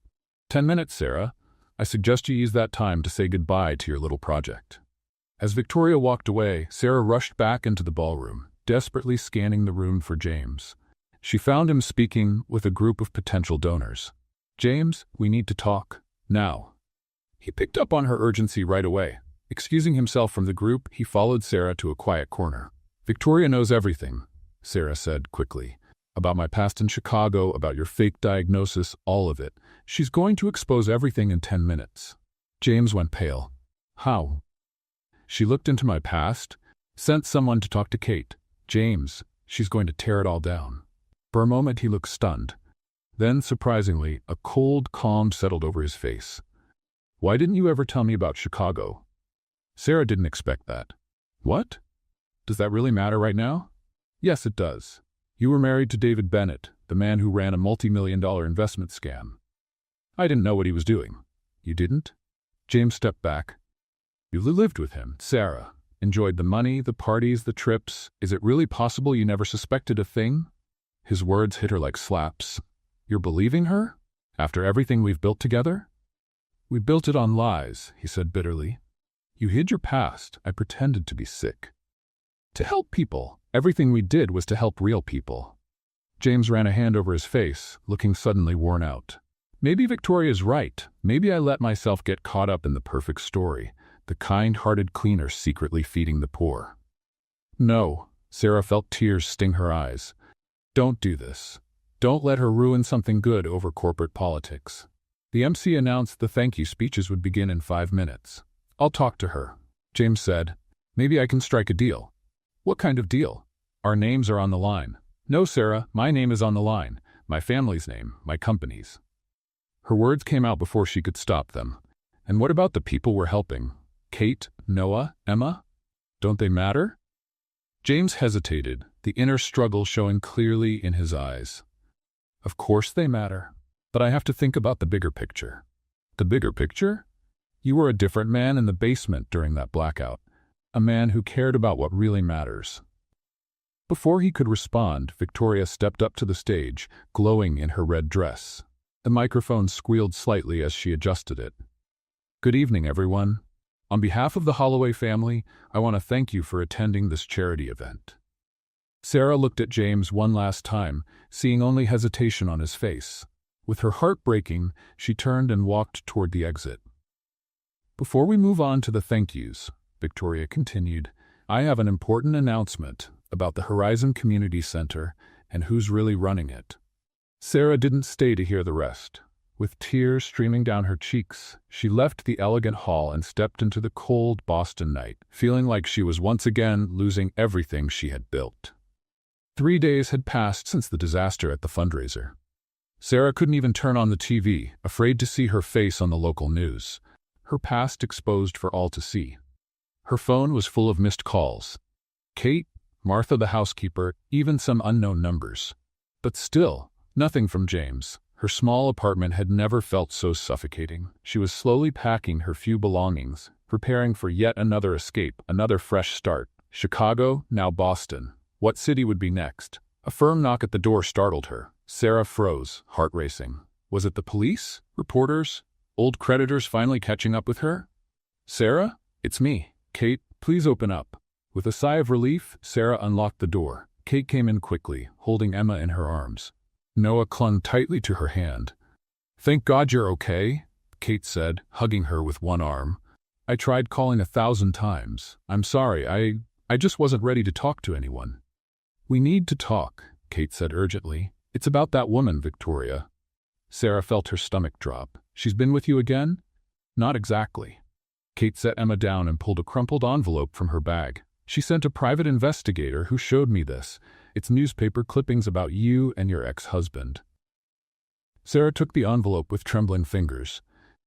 10 minutes, Sarah. I suggest you use that time to say goodbye to your little project." As Victoria walked away, Sarah rushed back into the ballroom, desperately scanning the room for James. She found him speaking with a group of potential donors. "James, we need to talk. Now." He picked up on her urgency right away. Excusing himself from the group, he followed Sarah to a quiet corner. "Victoria knows everything," Sarah said quickly. "About my past in Chicago, about your fake diagnosis, all of it. She's going to expose everything in 10 minutes. James went pale. "How?" "She looked into my past, sent someone to talk to Kate. James, she's going to tear it all down." For a moment he looked stunned. Then, surprisingly, a cold calm settled over his face. "Why didn't you ever tell me about Chicago?" Sarah didn't expect that. "What? Does that really matter right now?" "Yes, it does. You were married to David Bennett, the man who ran a multi-million-dollar investment scam." "I didn't know what he was doing." "You didn't?" James stepped back. You lived with him, Sarah. Enjoyed the money, the parties, the trips. Is it really possible you never suspected a thing? His words hit her like slaps. You're believing her? After everything we've built together? We built it on lies, he said bitterly. You hid your past. I pretended to be sick. To help people. Everything we did was to help real people. James ran a hand over his face, looking suddenly worn out. Maybe Victoria's right. Maybe I let myself get caught up in the perfect story, the kind-hearted cleaner secretly feeding the poor. No, Sarah felt tears sting her eyes. Don't do this. Don't let her ruin something good over corporate politics. The MC announced the thank you speeches would begin in 5 minutes. I'll talk to her, James said. Maybe I can strike a deal. What kind of deal? Our names are on the line. No, Sarah, my name is on the line. My family's name, my company's. Her words came out before she could stop them. And what about the people we're helping? Kate, Noah, Emma? Don't they matter? James hesitated, the inner struggle showing clearly in his eyes. Of course they matter. But I have to think about the bigger picture. The bigger picture? You were a different man in the basement during that blackout. A man who cared about what really matters. Before he could respond, Victoria stepped up to the stage, glowing in her red dress. The microphone squealed slightly as she adjusted it. Good evening, everyone. On behalf of the Holloway family, I want to thank you for attending this charity event. Sarah looked at James one last time, seeing only hesitation on his face. With her heart breaking, she turned and walked toward the exit. Before we move on to the thank yous, Victoria continued, I have an important announcement about the Horizon Community Center and who's really running it. Sarah didn't stay to hear the rest. With tears streaming down her cheeks, she left the elegant hall and stepped into the cold Boston night, feeling like she was once again losing everything she had built. 3 days had passed since the disaster at the fundraiser. Sarah couldn't even turn on the TV, afraid to see her face on the local news, her past exposed for all to see. Her phone was full of missed calls. Kate, Martha the housekeeper, even some unknown numbers. But still, nothing from James. Her small apartment had never felt so suffocating. She was slowly packing her few belongings, preparing for yet another escape, another fresh start. Chicago, now Boston. What city would be next? A firm knock at the door startled her. Sarah froze, heart racing. Was it the police? Reporters? Old creditors finally catching up with her? Sarah? It's me. Kate, please open up. With a sigh of relief, Sarah unlocked the door. Kate came in quickly, holding Emma in her arms. Noah clung tightly to her hand. Thank God you're okay, Kate said, hugging her with one arm. I tried calling 1,000 times. I'm sorry, I just wasn't ready to talk to anyone. We need to talk, Kate said urgently. It's about that woman, Victoria. Sarah felt her stomach drop. She's been with you again? Not exactly. Kate set Emma down and pulled a crumpled envelope from her bag. She sent a private investigator who showed me this. It's newspaper clippings about you and your ex-husband. Sarah took the envelope with trembling fingers.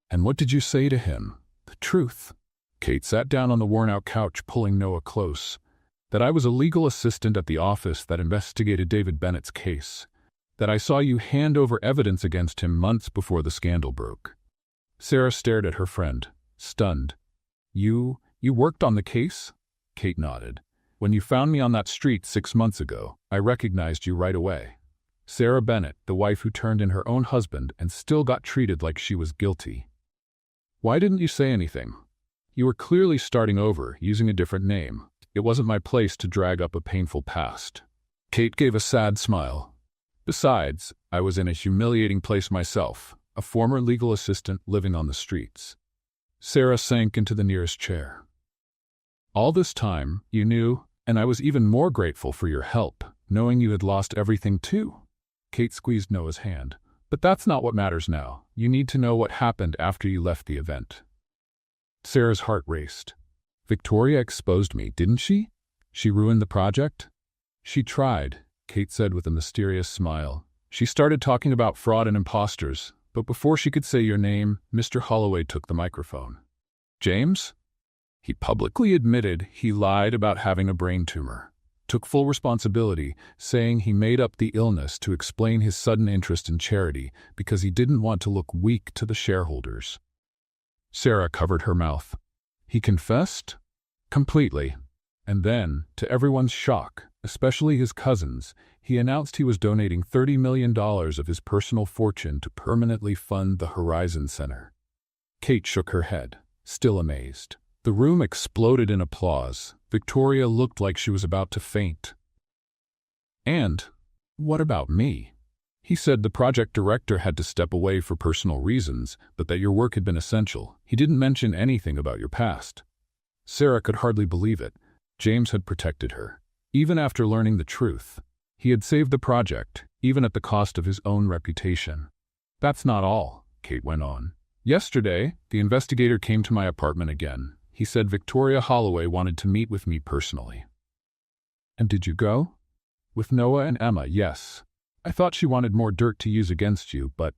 And what did you say to him? The truth. Kate sat down on the worn-out couch, pulling Noah close. That I was a legal assistant at the office that investigated David Bennett's case. That I saw you hand over evidence against him months before the scandal broke. Sarah stared at her friend, stunned. You worked on the case? Kate nodded. When you found me on that street 6 months ago, I recognized you right away. Sarah Bennett, the wife who turned in her own husband and still got treated like she was guilty. Why didn't you say anything? You were clearly starting over, using a different name. It wasn't my place to drag up a painful past. Kate gave a sad smile. Besides, I was in a humiliating place myself, a former legal assistant living on the streets. Sarah sank into the nearest chair. All this time, you knew, and I was even more grateful for your help, knowing you had lost everything too. Kate squeezed Noah's hand. But that's not what matters now. You need to know what happened after you left the event. Sarah's heart raced. Victoria exposed me, didn't she? She ruined the project? She tried, Kate said with a mysterious smile. She started talking about fraud and imposters, but before she could say your name, Mr. Holloway took the microphone. James? He publicly admitted he lied about having a brain tumor, took full responsibility, saying he made up the illness to explain his sudden interest in charity because he didn't want to look weak to the shareholders. Sarah covered her mouth. He confessed? Completely. And then, to everyone's shock, especially his cousins, he announced he was donating $30 million of his personal fortune to permanently fund the Horizon Center. Kate shook her head, still amazed. The room exploded in applause. Victoria looked like she was about to faint. And what about me? He said the project director had to step away for personal reasons, but that your work had been essential. He didn't mention anything about your past. Sarah could hardly believe it. James had protected her. Even after learning the truth, he had saved the project, even at the cost of his own reputation. That's not all, Kate went on. Yesterday, the investigator came to my apartment again. He said Victoria Holloway wanted to meet with me personally. And did you go? With Noah and Emma, yes. I thought she wanted more dirt to use against you, but…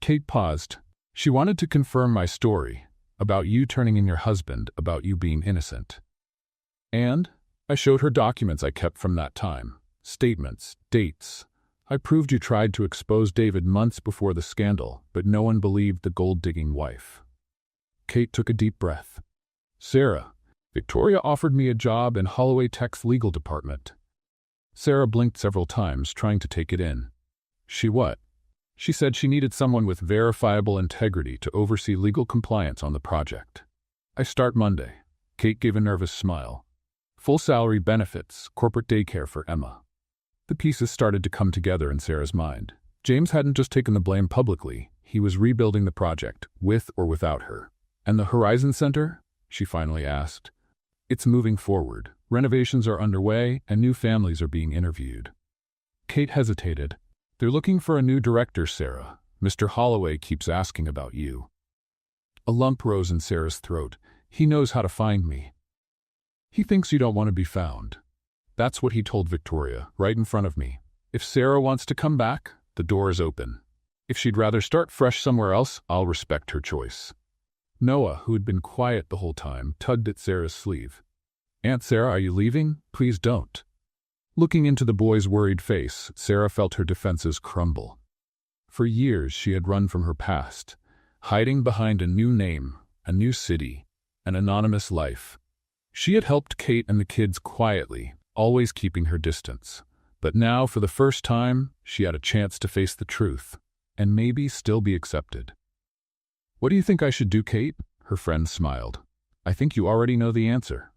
Kate paused. She wanted to confirm my story, about you turning in your husband, about you being innocent. And I showed her documents I kept from that time. Statements, dates. I proved you tried to expose David months before the scandal, but no one believed the gold-digging wife. Kate took a deep breath. Sarah, Victoria offered me a job in Holloway Tech's legal department. Sarah blinked several times, trying to take it in. She what? She said she needed someone with verifiable integrity to oversee legal compliance on the project. I start Monday. Kate gave a nervous smile. Full salary benefits, corporate daycare for Emma. The pieces started to come together in Sarah's mind. James hadn't just taken the blame publicly. He was rebuilding the project, with or without her. And the Horizon Center? She finally asked. It's moving forward. Renovations are underway, and new families are being interviewed. Kate hesitated. They're looking for a new director, Sarah. Mr. Holloway keeps asking about you. A lump rose in Sarah's throat. He knows how to find me. He thinks you don't want to be found. That's what he told Victoria, right in front of me. If Sarah wants to come back, the door is open. If she'd rather start fresh somewhere else, I'll respect her choice. Noah, who had been quiet the whole time, tugged at Sarah's sleeve. Aunt Sarah, are you leaving? Please don't. Looking into the boy's worried face, Sarah felt her defenses crumble. For years she had run from her past, hiding behind a new name, a new city, an anonymous life. She had helped Kate and the kids quietly, always keeping her distance. But now, for the first time, she had a chance to face the truth, and maybe still be accepted. What do you think I should do, Kate? Her friend smiled. I think you already know the answer.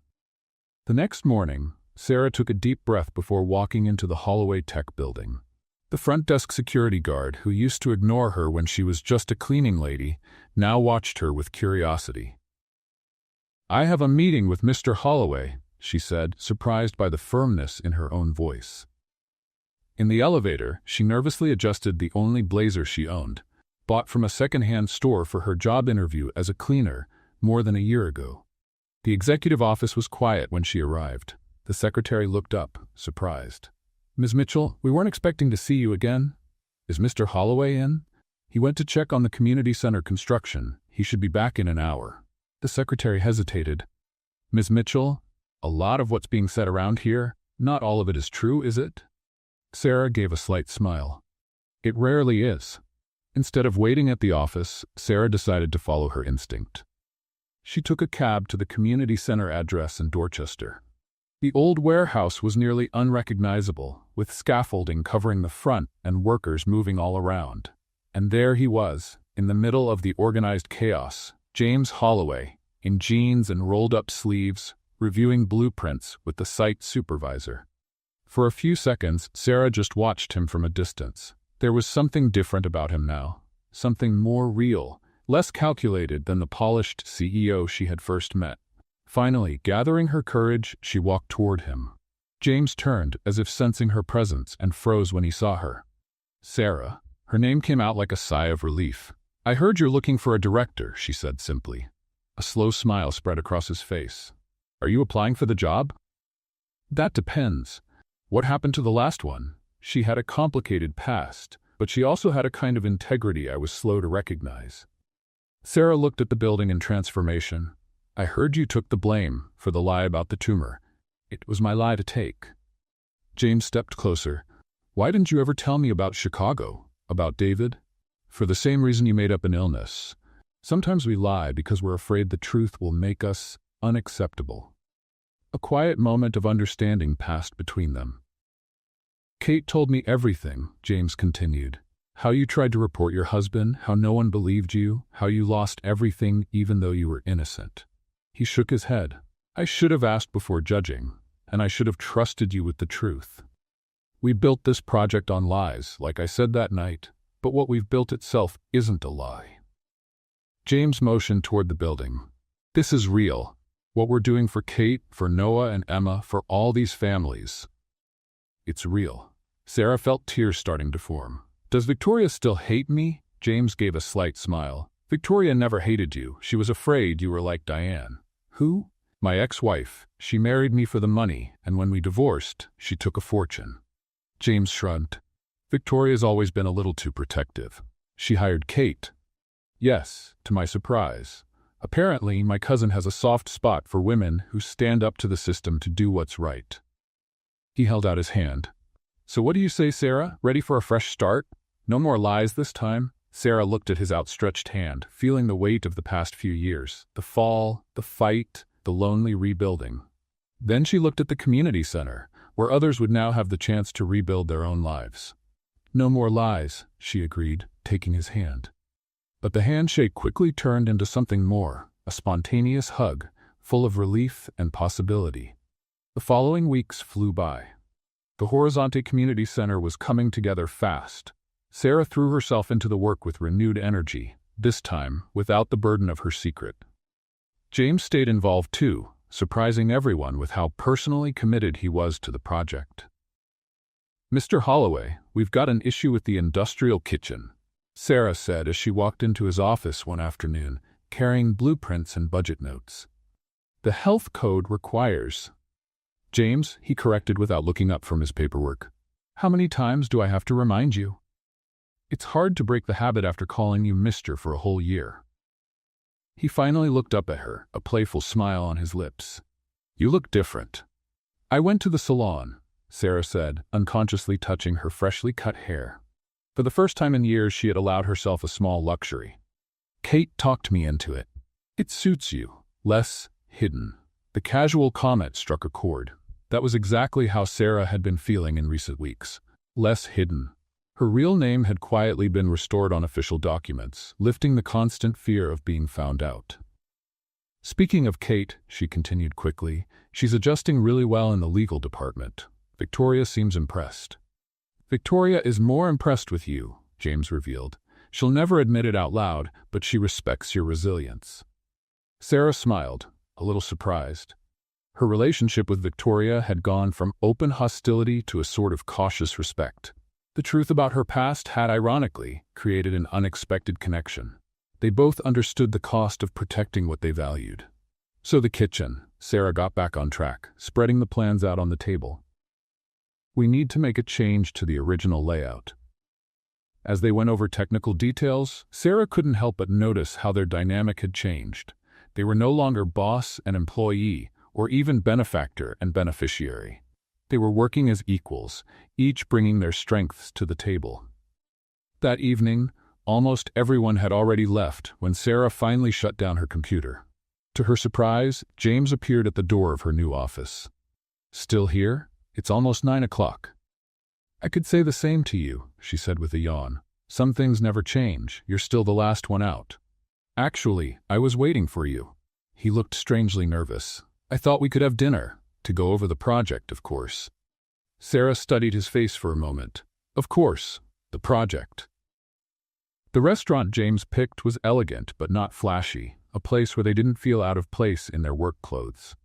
The next morning, Sarah took a deep breath before walking into the Holloway Tech building. The front desk security guard, who used to ignore her when she was just a cleaning lady, now watched her with curiosity. I have a meeting with Mr. Holloway, she said, surprised by the firmness in her own voice. In the elevator, she nervously adjusted the only blazer she owned, bought from a second-hand store for her job interview as a cleaner more than a year ago. The executive office was quiet when she arrived. The secretary looked up, surprised. Ms. Mitchell, we weren't expecting to see you again. Is Mr. Holloway in? He went to check on the community center construction. He should be back in an hour. The secretary hesitated. Ms. Mitchell, a lot of what's being said around here, not all of it is true, is it? Sarah gave a slight smile. It rarely is. Instead of waiting at the office, Sarah decided to follow her instinct. She took a cab to the community center address in Dorchester. The old warehouse was nearly unrecognizable, with scaffolding covering the front and workers moving all around. And there he was, in the middle of the organized chaos, James Holloway, in jeans and rolled-up sleeves, reviewing blueprints with the site supervisor. For a few seconds, Sarah just watched him from a distance. There was something different about him now, something more real, less calculated than the polished CEO she had first met. Finally, gathering her courage, she walked toward him. James turned, as if sensing her presence, and froze when he saw her. Sarah. Her name came out like a sigh of relief. I heard you're looking for a director, she said simply. A slow smile spread across his face. Are you applying for the job? That depends. What happened to the last one? She had a complicated past, but she also had a kind of integrity I was slow to recognize. Sarah looked at the building in transformation. I heard you took the blame for the lie about the tumor. It was my lie to take. James stepped closer. Why didn't you ever tell me about Chicago? About David? For the same reason you made up an illness. Sometimes we lie because we're afraid the truth will make us unacceptable. A quiet moment of understanding passed between them. Kate told me everything, James continued. How you tried to report your husband, how no one believed you, how you lost everything even though you were innocent. He shook his head. I should have asked before judging, and I should have trusted you with the truth. We built this project on lies, like I said that night, but what we've built itself isn't a lie. James motioned toward the building. This is real. What we're doing for Kate, for Noah and Emma, for all these families. It's real. Sarah felt tears starting to form. Does Victoria still hate me? James gave a slight smile. Victoria never hated you. She was afraid you were like Diane. Who? My ex-wife. She married me for the money, and when we divorced, she took a fortune. James shrugged. Victoria's always been a little too protective. She hired Kate. Yes, to my surprise. Apparently, my cousin has a soft spot for women who stand up to the system to do what's right. He held out his hand. So what do you say, Sarah? Ready for a fresh start? No more lies this time? Sarah looked at his outstretched hand, feeling the weight of the past few years. The fall, the fight, the lonely rebuilding. Then she looked at the community center, where others would now have the chance to rebuild their own lives. No more lies, she agreed, taking his hand. But the handshake quickly turned into something more, a spontaneous hug, full of relief and possibility. The following weeks flew by. The Horizonte Community Center was coming together fast. Sarah threw herself into the work with renewed energy, this time without the burden of her secret. James stayed involved too, surprising everyone with how personally committed he was to the project. Mr. Holloway, we've got an issue with the industrial kitchen, Sarah said as she walked into his office one afternoon, carrying blueprints and budget notes. The health code requires. James, he corrected without looking up from his paperwork. How many times do I have to remind you? It's hard to break the habit after calling you Mister for a whole year. He finally looked up at her, a playful smile on his lips. You look different. I went to the salon, Sarah said, unconsciously touching her freshly cut hair. For the first time in years, she had allowed herself a small luxury. Kate talked me into it. It suits you. Less hidden. The casual comment struck a chord. That was exactly how Sarah had been feeling in recent weeks. Less hidden. Her real name had quietly been restored on official documents, lifting the constant fear of being found out. Speaking of Kate, she continued quickly, she's adjusting really well in the legal department. Victoria seems impressed. Victoria is more impressed with you, James revealed. She'll never admit it out loud, but she respects your resilience. Sarah smiled, a little surprised. Her relationship with Victoria had gone from open hostility to a sort of cautious respect. The truth about her past had, ironically, created an unexpected connection. They both understood the cost of protecting what they valued. So the kitchen, Sarah got back on track, spreading the plans out on the table. We need to make a change to the original layout. As they went over technical details, Sarah couldn't help but notice how their dynamic had changed. They were no longer boss and employee, or even benefactor and beneficiary. They were working as equals, each bringing their strengths to the table. That evening, almost everyone had already left when Sarah finally shut down her computer. To her surprise, James appeared at the door of her new office. Still here? It's almost 9 o'clock. I could say the same to you, she said with a yawn. Some things never change. You're still the last one out. Actually, I was waiting for you. He looked strangely nervous. I thought we could have dinner. To go over the project, of course. Sarah studied his face for a moment. Of course, the project. The restaurant James picked was elegant but not flashy, a place where they didn't feel out of place in their work clothes.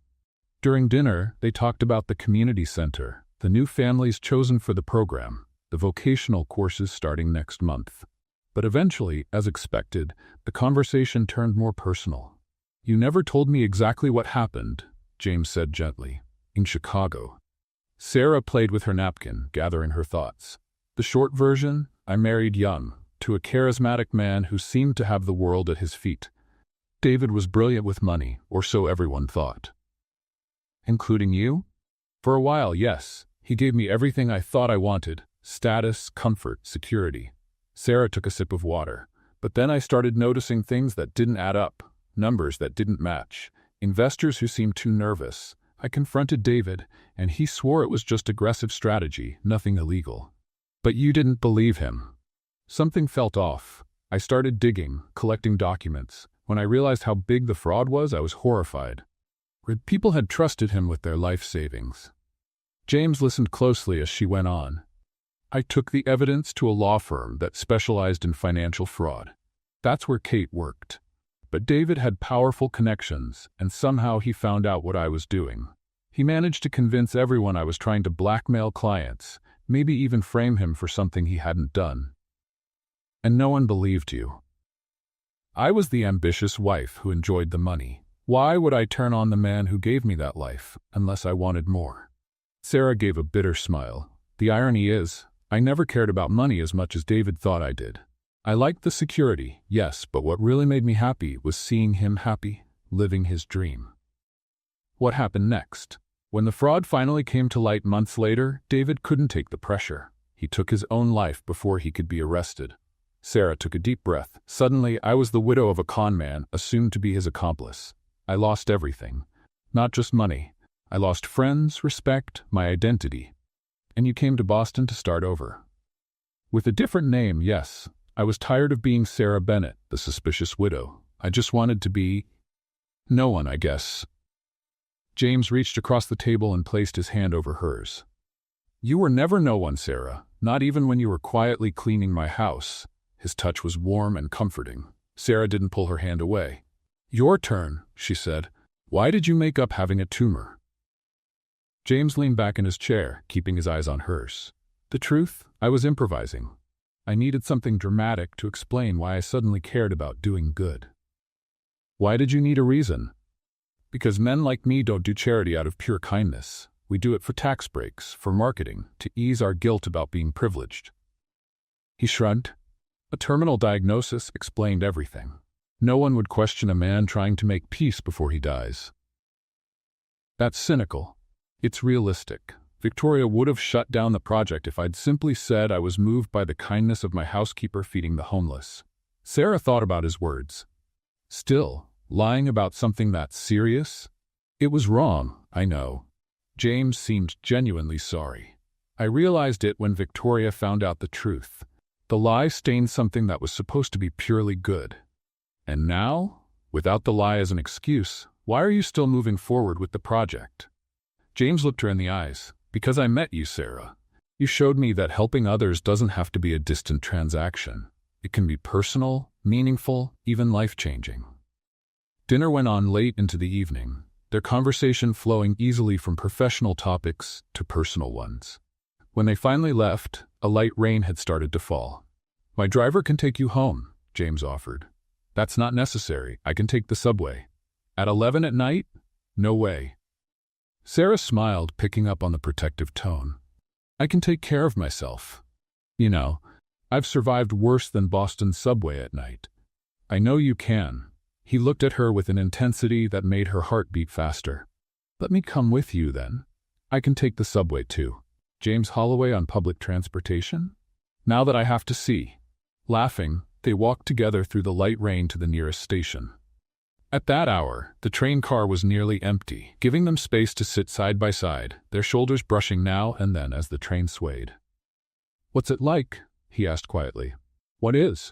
During dinner, they talked about the community center, the new families chosen for the program, the vocational courses starting next month. But eventually, as expected, the conversation turned more personal. You never told me exactly what happened, James said gently. In Chicago. Sarah played with her napkin, gathering her thoughts. The short version, I married young, to a charismatic man who seemed to have the world at his feet. David was brilliant with money, or so everyone thought. Including you? For a while, yes. He gave me everything I thought I wanted. Status, comfort, security. Sarah took a sip of water. But then I started noticing things that didn't add up, numbers that didn't match, investors who seemed too nervous. I confronted David, and he swore it was just aggressive strategy, nothing illegal. But you didn't believe him. Something felt off. I started digging, collecting documents. When I realized how big the fraud was, I was horrified. People had trusted him with their life savings. James listened closely as she went on. I took the evidence to a law firm that specialized in financial fraud. That's where Kate worked. But David had powerful connections, and somehow he found out what I was doing. He managed to convince everyone I was trying to blackmail clients, maybe even frame him for something he hadn't done. And no one believed you. I was the ambitious wife who enjoyed the money. Why would I turn on the man who gave me that life, unless I wanted more? Sarah gave a bitter smile. The irony is, I never cared about money as much as David thought I did. I liked the security, yes, but what really made me happy was seeing him happy, living his dream. What happened next? When the fraud finally came to light months later, David couldn't take the pressure. He took his own life before he could be arrested. Sarah took a deep breath. Suddenly, I was the widow of a con man, assumed to be his accomplice. I lost everything. Not just money. I lost friends, respect, my identity. And you came to Boston to start over. With a different name, yes. I was tired of being Sarah Bennett, the suspicious widow. I just wanted to be no one, I guess. James reached across the table and placed his hand over hers. You were never no one, Sarah, not even when you were quietly cleaning my house. His touch was warm and comforting. Sarah didn't pull her hand away. Your turn, she said. Why did you make up having a tumor? James leaned back in his chair, keeping his eyes on hers. The truth, I was improvising. I needed something dramatic to explain why I suddenly cared about doing good. Why did you need a reason? Because men like me don't do charity out of pure kindness. We do it for tax breaks, for marketing, to ease our guilt about being privileged. He shrugged. A terminal diagnosis explained everything. No one would question a man trying to make peace before he dies. That's cynical. It's realistic. Victoria would have shut down the project if I'd simply said I was moved by the kindness of my housekeeper feeding the homeless. Sarah thought about his words. Still, lying about something that serious? It was wrong, I know. James seemed genuinely sorry. I realized it when Victoria found out the truth. The lie stained something that was supposed to be purely good. And now, without the lie as an excuse, why are you still moving forward with the project? James looked her in the eyes. Because I met you, Sarah. You showed me that helping others doesn't have to be a distant transaction. It can be personal, meaningful, even life-changing. Dinner went on late into the evening, their conversation flowing easily from professional topics to personal ones. When they finally left, a light rain had started to fall. My driver can take you home, James offered. That's not necessary. I can take the subway. At 11 at night? No way. Sarah smiled, picking up on the protective tone. I can take care of myself. You know, I've survived worse than Boston's subway at night. I know you can. He looked at her with an intensity that made her heart beat faster. Let me come with you, then. I can take the subway, too. James Holloway on public transportation? Now that I have to see. Laughing, they walked together through the light rain to the nearest station. At that hour, the train car was nearly empty, giving them space to sit side by side, their shoulders brushing now and then as the train swayed. What's it like? He asked quietly. What is?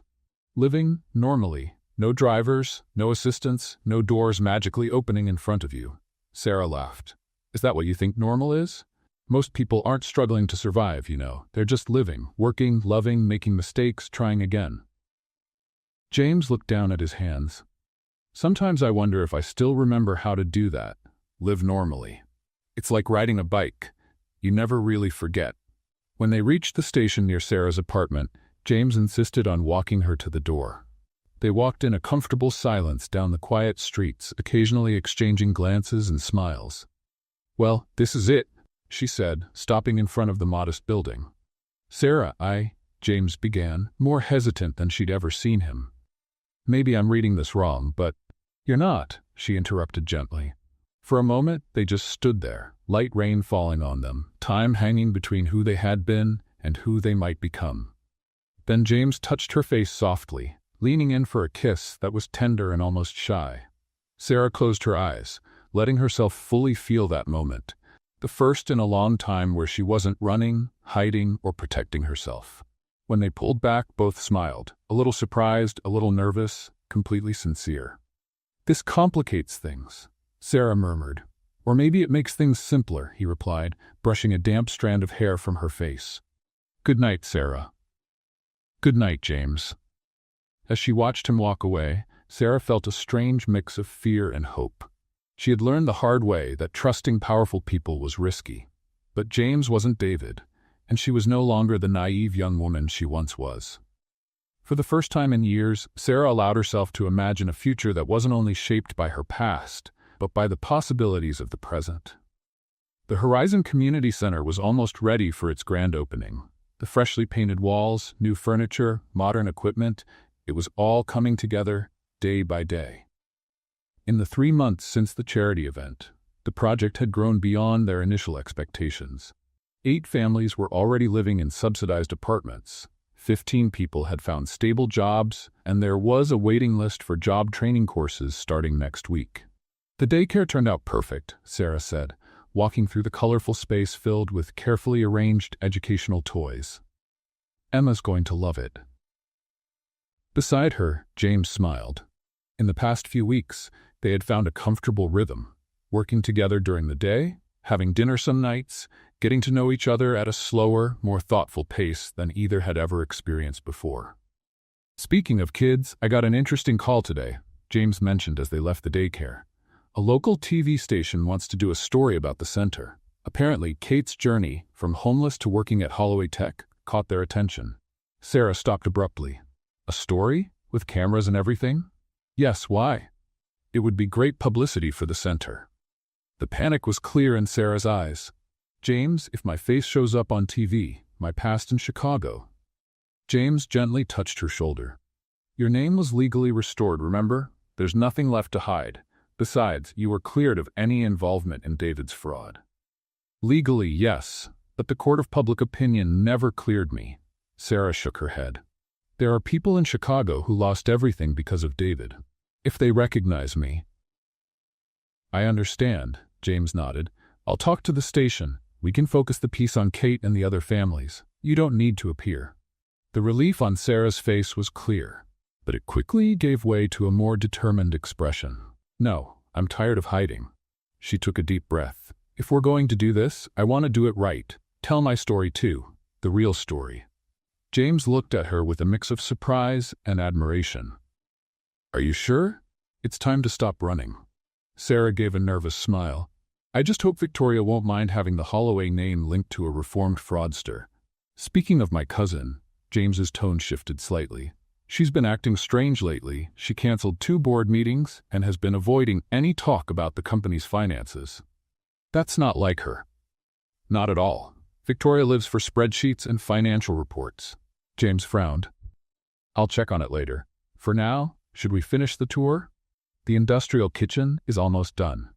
Living normally. No drivers, no assistants, no doors magically opening in front of you. Sarah laughed. Is that what you think normal is? Most people aren't struggling to survive, you know. They're just living, working, loving, making mistakes, trying again. James looked down at his hands. Sometimes I wonder if I still remember how to do that, live normally. It's like riding a bike. You never really forget. When they reached the station near Sarah's apartment, James insisted on walking her to the door. They walked in a comfortable silence down the quiet streets, occasionally exchanging glances and smiles. Well, this is it, she said, stopping in front of the modest building. Sarah, James began, more hesitant than she'd ever seen him. Maybe I'm reading this wrong, but you're not, she interrupted gently. For a moment, they just stood there, light rain falling on them, time hanging between who they had been and who they might become. Then James touched her face softly. leaning in for a kiss that was tender and almost shy. Sarah closed her eyes, letting herself fully feel that moment, the first in a long time where she wasn't running, hiding, or protecting herself. When they pulled back, both smiled, a little surprised, a little nervous, completely sincere. "This complicates things," Sarah murmured. "Or maybe it makes things simpler," he replied, brushing a damp strand of hair from her face. "Good night, Sarah." "Good night, James." As she watched him walk away, Sarah felt a strange mix of fear and hope. She had learned the hard way that trusting powerful people was risky. But James wasn't David, and she was no longer the naive young woman she once was. For the first time in years, Sarah allowed herself to imagine a future that wasn't only shaped by her past, but by the possibilities of the present. The Horizon Community Center was almost ready for its grand opening. The freshly painted walls, new furniture, modern equipment, it was all coming together day by day. In the 3 months since the charity event, the project had grown beyond their initial expectations. 8 families were already living in subsidized apartments, 15 people had found stable jobs, and there was a waiting list for job training courses starting next week. "The daycare turned out perfect," Sarah said, walking through the colorful space filled with carefully arranged educational toys. "Emma's going to love it." Beside her, James smiled. In the past few weeks, they had found a comfortable rhythm, working together during the day, having dinner some nights, getting to know each other at a slower, more thoughtful pace than either had ever experienced before. "Speaking of kids, I got an interesting call today," James mentioned as they left the daycare. "A local TV station wants to do a story about the center. Apparently, Kate's journey, from homeless to working at Holloway Tech, caught their attention." Sarah stopped abruptly. "A story? With cameras and everything?" "Yes, why?" "It would be great publicity for the center." The panic was clear in Sarah's eyes. "James, if my face shows up on TV, my past in Chicago." James gently touched her shoulder. "Your name was legally restored, remember? There's nothing left to hide. Besides, you were cleared of any involvement in David's fraud." "Legally, yes, but the court of public opinion never cleared me." Sarah shook her head. "There are people in Chicago who lost everything because of David. If they recognize me—" "I understand," James nodded. "I'll talk to the station. We can focus the piece on Kate and the other families. You don't need to appear." The relief on Sarah's face was clear, but it quickly gave way to a more determined expression. "No, I'm tired of hiding." She took a deep breath. "If we're going to do this, I want to do it right. Tell my story too, the real story." James looked at her with a mix of surprise and admiration. "Are you sure? It's time to stop running." Sarah gave a nervous smile. "I just hope Victoria won't mind having the Holloway name linked to a reformed fraudster." "Speaking of my cousin," James's tone shifted slightly. "She's been acting strange lately. She canceled 2 board meetings and has been avoiding any talk about the company's finances." "That's not like her." "Not at all. Victoria lives for spreadsheets and financial reports." James frowned. "I'll check on it later. For now, should we finish the tour? The industrial kitchen is almost done."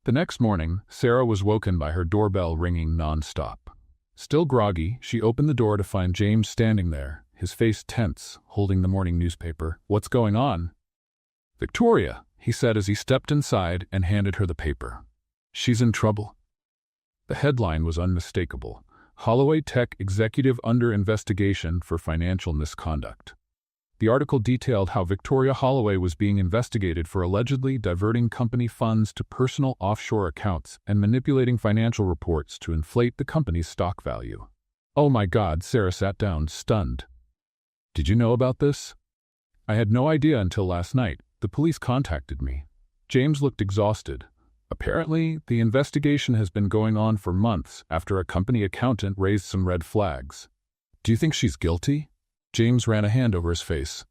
The next morning, Sarah was woken by her doorbell ringing non-stop. Still groggy, she opened the door to find James standing there, his face tense, holding the morning newspaper. "What's going on?" "Victoria," he said as he stepped inside and handed her the paper. "She's in trouble." The headline was unmistakable. "Holloway Tech Executive Under Investigation for Financial Misconduct." The article detailed how Victoria Holloway was being investigated for allegedly diverting company funds to personal offshore accounts and manipulating financial reports to inflate the company's stock value. "Oh my God," Sarah sat down, stunned. "Did you know about this?" "I had no idea until last night. The police contacted me." James looked exhausted. "Apparently, the investigation has been going on for months after a company accountant raised some red flags." "Do you think she's guilty?" James ran a hand over his face.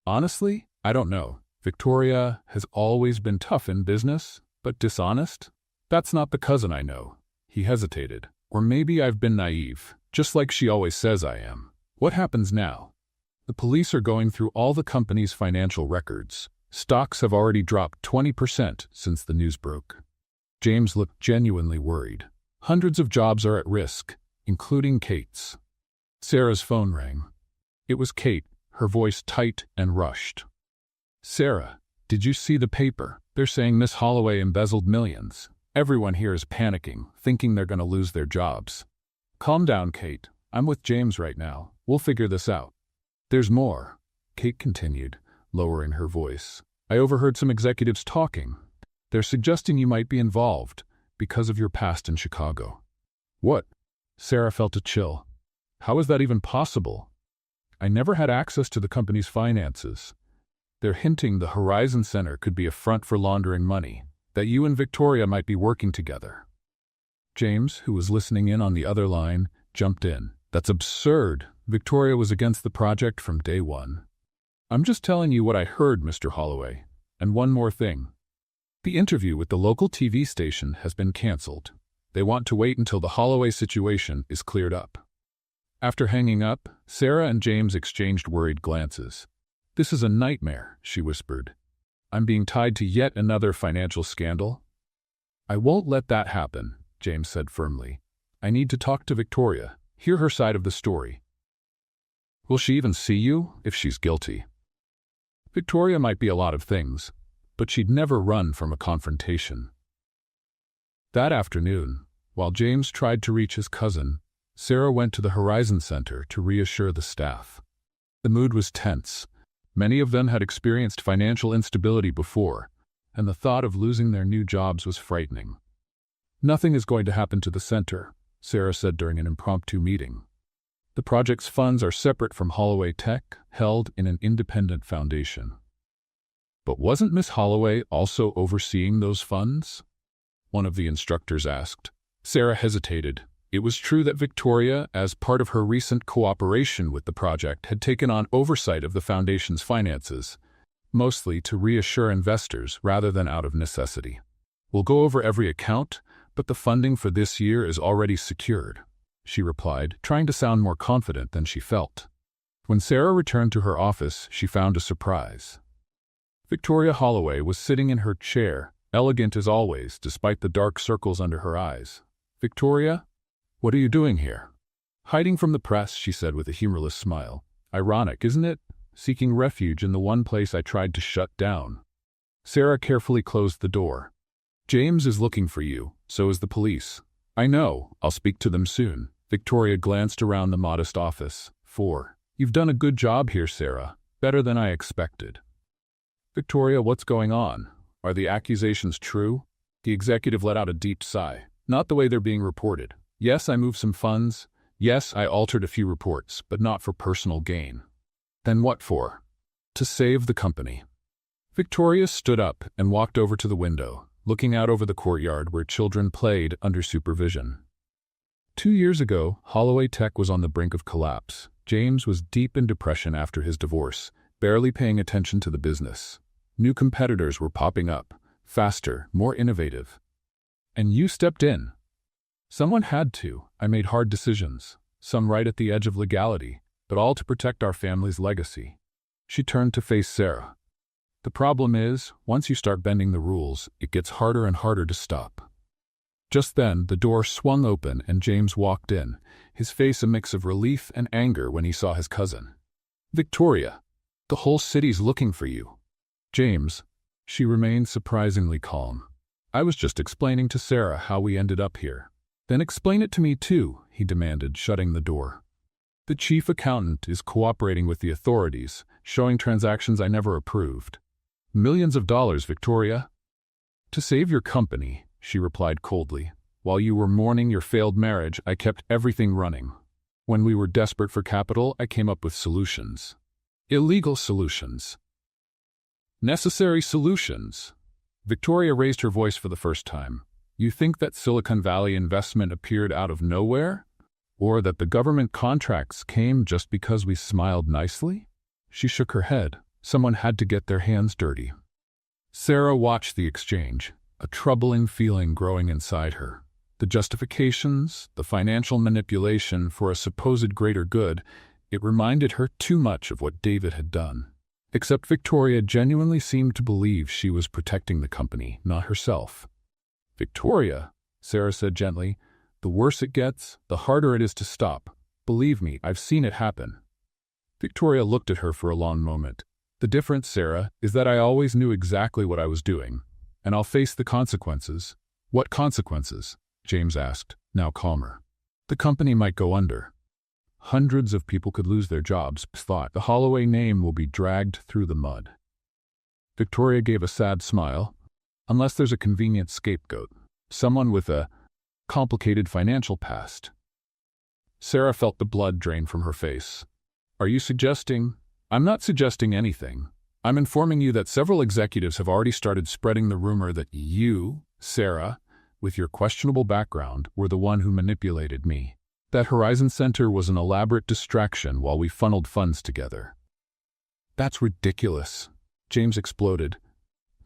"Honestly, I don't know. Victoria has always been tough in business, but dishonest. That's not the cousin I know." He hesitated. "Or maybe I've been naive, just like she always says I am." "What happens now?" "The police are going through all the company's financial records. Stocks have already dropped 20% since the news broke." James looked genuinely worried. "Hundreds of jobs are at risk, including Kate's." Sarah's phone rang. It was Kate, her voice tight and rushed. "Sarah, did you see the paper? They're saying Miss Holloway embezzled millions. Everyone here is panicking, thinking they're going to lose their jobs." "Calm down, Kate. I'm with James right now. We'll figure this out." "There's more," Kate continued, lowering her voice. "I overheard some executives talking. They're suggesting you might be involved because of your past in Chicago." "What?" Sarah felt a chill. "How is that even possible? I never had access to the company's finances. They're hinting the Horizon Center could be a front for laundering money, that you and Victoria might be working together." James, who was listening in on the other line, jumped in. "That's absurd. Victoria was against the project from day one." "I'm just telling you what I heard, Mr. Holloway. And one more thing. The interview with the local TV station has been canceled. They want to wait until the Holloway situation is cleared up." After hanging up, Sarah and James exchanged worried glances. "This is a nightmare," she whispered. "I'm being tied to yet another financial scandal." "I won't let that happen," James said firmly. "I need to talk to Victoria, hear her side of the story." "Will she even see you if she's guilty?" "Victoria might be a lot of things, but she'd never run from a confrontation." That afternoon, while James tried to reach his cousin, Sarah went to the Horizon Center to reassure the staff. The mood was tense. Many of them had experienced financial instability before, and the thought of losing their new jobs was frightening. "Nothing is going to happen to the center," Sarah said during an impromptu meeting. "The project's funds are separate from Holloway Tech, held in an independent foundation." "But wasn't Miss Holloway also overseeing those funds?" one of the instructors asked. Sarah hesitated. It was true that Victoria, as part of her recent cooperation with the project, had taken on oversight of the foundation's finances, mostly to reassure investors rather than out of necessity. "We'll go over every account, but the funding for this year is already secured," she replied, trying to sound more confident than she felt. When Sarah returned to her office, she found a surprise. Victoria Holloway was sitting in her chair, elegant as always, despite the dark circles under her eyes. "Victoria, what are you doing here?" "Hiding from the press," she said with a humorless smile. "Ironic, isn't it? Seeking refuge in the one place I tried to shut down." Sarah carefully closed the door. "James is looking for you, so is the police." "I know, I'll speak to them soon." Victoria glanced around the modest office. "You've done a good job here, Sarah. Better than I expected." "Victoria, what's going on? Are the accusations true?" The executive let out a deep sigh. "Not the way they're being reported. Yes, I moved some funds. Yes, I altered a few reports, but not for personal gain." "Then what for?" "To save the company." Victoria stood up and walked over to the window, looking out over the courtyard where children played under supervision. 2 years ago, Holloway Tech was on the brink of collapse. James was deep in depression after his divorce, barely paying attention to the business. New competitors were popping up, faster, more innovative. And you stepped in. Someone had to. I made hard decisions, some right at the edge of legality, but all to protect our family's legacy. She turned to face Sarah. "The problem is, once you start bending the rules, it gets harder and harder to stop." Just then, the door swung open and James walked in, his face a mix of relief and anger when he saw his cousin. "Victoria, the whole city's looking for you." "James," she remained surprisingly calm. "I was just explaining to Sarah how we ended up here." "Then explain it to me too," he demanded, shutting the door. "The chief accountant is cooperating with the authorities, showing transactions I never approved." "Millions of dollars, Victoria." "To save your company," she replied coldly. "While you were mourning your failed marriage, I kept everything running. When we were desperate for capital, I came up with solutions. Illegal solutions. Necessary solutions." Victoria raised her voice for the first time. "You think that Silicon Valley investment appeared out of nowhere? Or that the government contracts came just because we smiled nicely?" She shook her head. Someone had to get their hands dirty. Sarah watched the exchange, a troubling feeling growing inside her. The justifications, the financial manipulation for a supposed greater good, it reminded her too much of what David had done. Except Victoria genuinely seemed to believe she was protecting the company, not herself. "Victoria," Sarah said gently, "the worse it gets, the harder it is to stop. Believe me, I've seen it happen." Victoria looked at her for a long moment. The difference, Sarah, is that I always knew exactly what I was doing, and I'll face the consequences. What consequences? James asked, now calmer. The company might go under. Hundreds of people could lose their jobs, thought. The Holloway name will be dragged through the mud. Victoria gave a sad smile. Unless there's a convenient scapegoat. Someone with a complicated financial past. Sarah felt the blood drain from her face. Are you suggesting? I'm not suggesting anything. I'm informing you that several executives have already started spreading the rumor that you, Sarah, with your questionable background, were the one who manipulated me. That Horizon Center was an elaborate distraction while we funneled funds together. That's ridiculous, James exploded.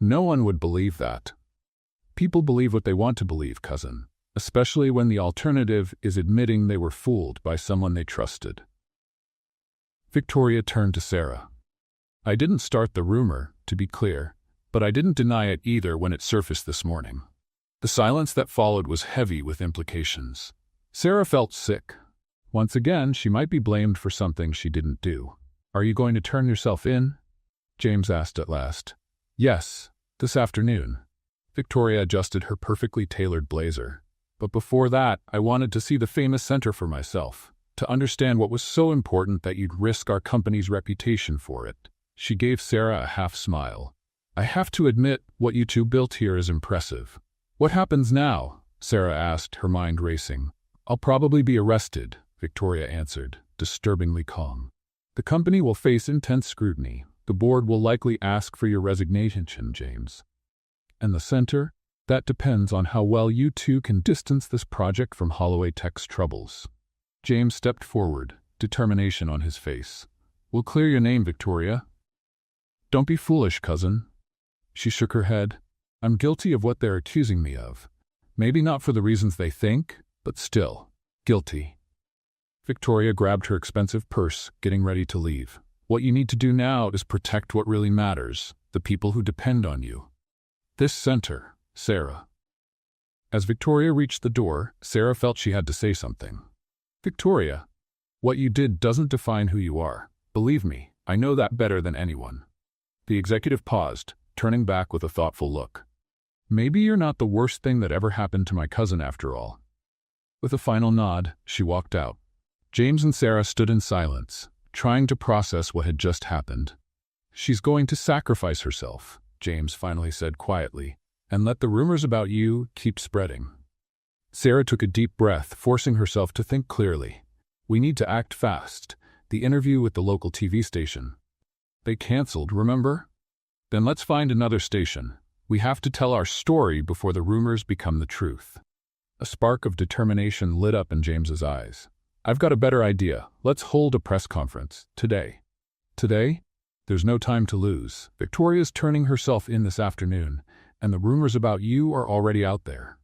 No one would believe that. People believe what they want to believe, cousin, especially when the alternative is admitting they were fooled by someone they trusted. Victoria turned to Sarah. I didn't start the rumor, to be clear, but I didn't deny it either when it surfaced this morning. The silence that followed was heavy with implications. Sarah felt sick. Once again, she might be blamed for something she didn't do. Are you going to turn yourself in? James asked at last. Yes, this afternoon. Victoria adjusted her perfectly tailored blazer. But before that, I wanted to see the famous center for myself, to understand what was so important that you'd risk our company's reputation for it. She gave Sarah a half smile. I have to admit, what you two built here is impressive. What happens now? Sarah asked, her mind racing. I'll probably be arrested, Victoria answered, disturbingly calm. The company will face intense scrutiny. The board will likely ask for your resignation, James. And the center? That depends on how well you two can distance this project from Holloway Tech's troubles. James stepped forward, determination on his face. We'll clear your name, Victoria. Don't be foolish, cousin. She shook her head. I'm guilty of what they're accusing me of. Maybe not for the reasons they think, but still, guilty. Victoria grabbed her expensive purse, getting ready to leave. What you need to do now is protect what really matters, the people who depend on you. This center, Sarah. As Victoria reached the door, Sarah felt she had to say something. Victoria, what you did doesn't define who you are. Believe me, I know that better than anyone. The executive paused, turning back with a thoughtful look. Maybe you're not the worst thing that ever happened to my cousin after all. With a final nod, she walked out. James and Sarah stood in silence, trying to process what had just happened. She's going to sacrifice herself, James finally said quietly, and let the rumors about you keep spreading. Sarah took a deep breath, forcing herself to think clearly. We need to act fast. The interview with the local TV station. They canceled, remember? Then let's find another station. We have to tell our story before the rumors become the truth. A spark of determination lit up in James's eyes. I've got a better idea. Let's hold a press conference. Today. Today? There's no time to lose. Victoria's turning herself in this afternoon, and the rumors about you are already out there.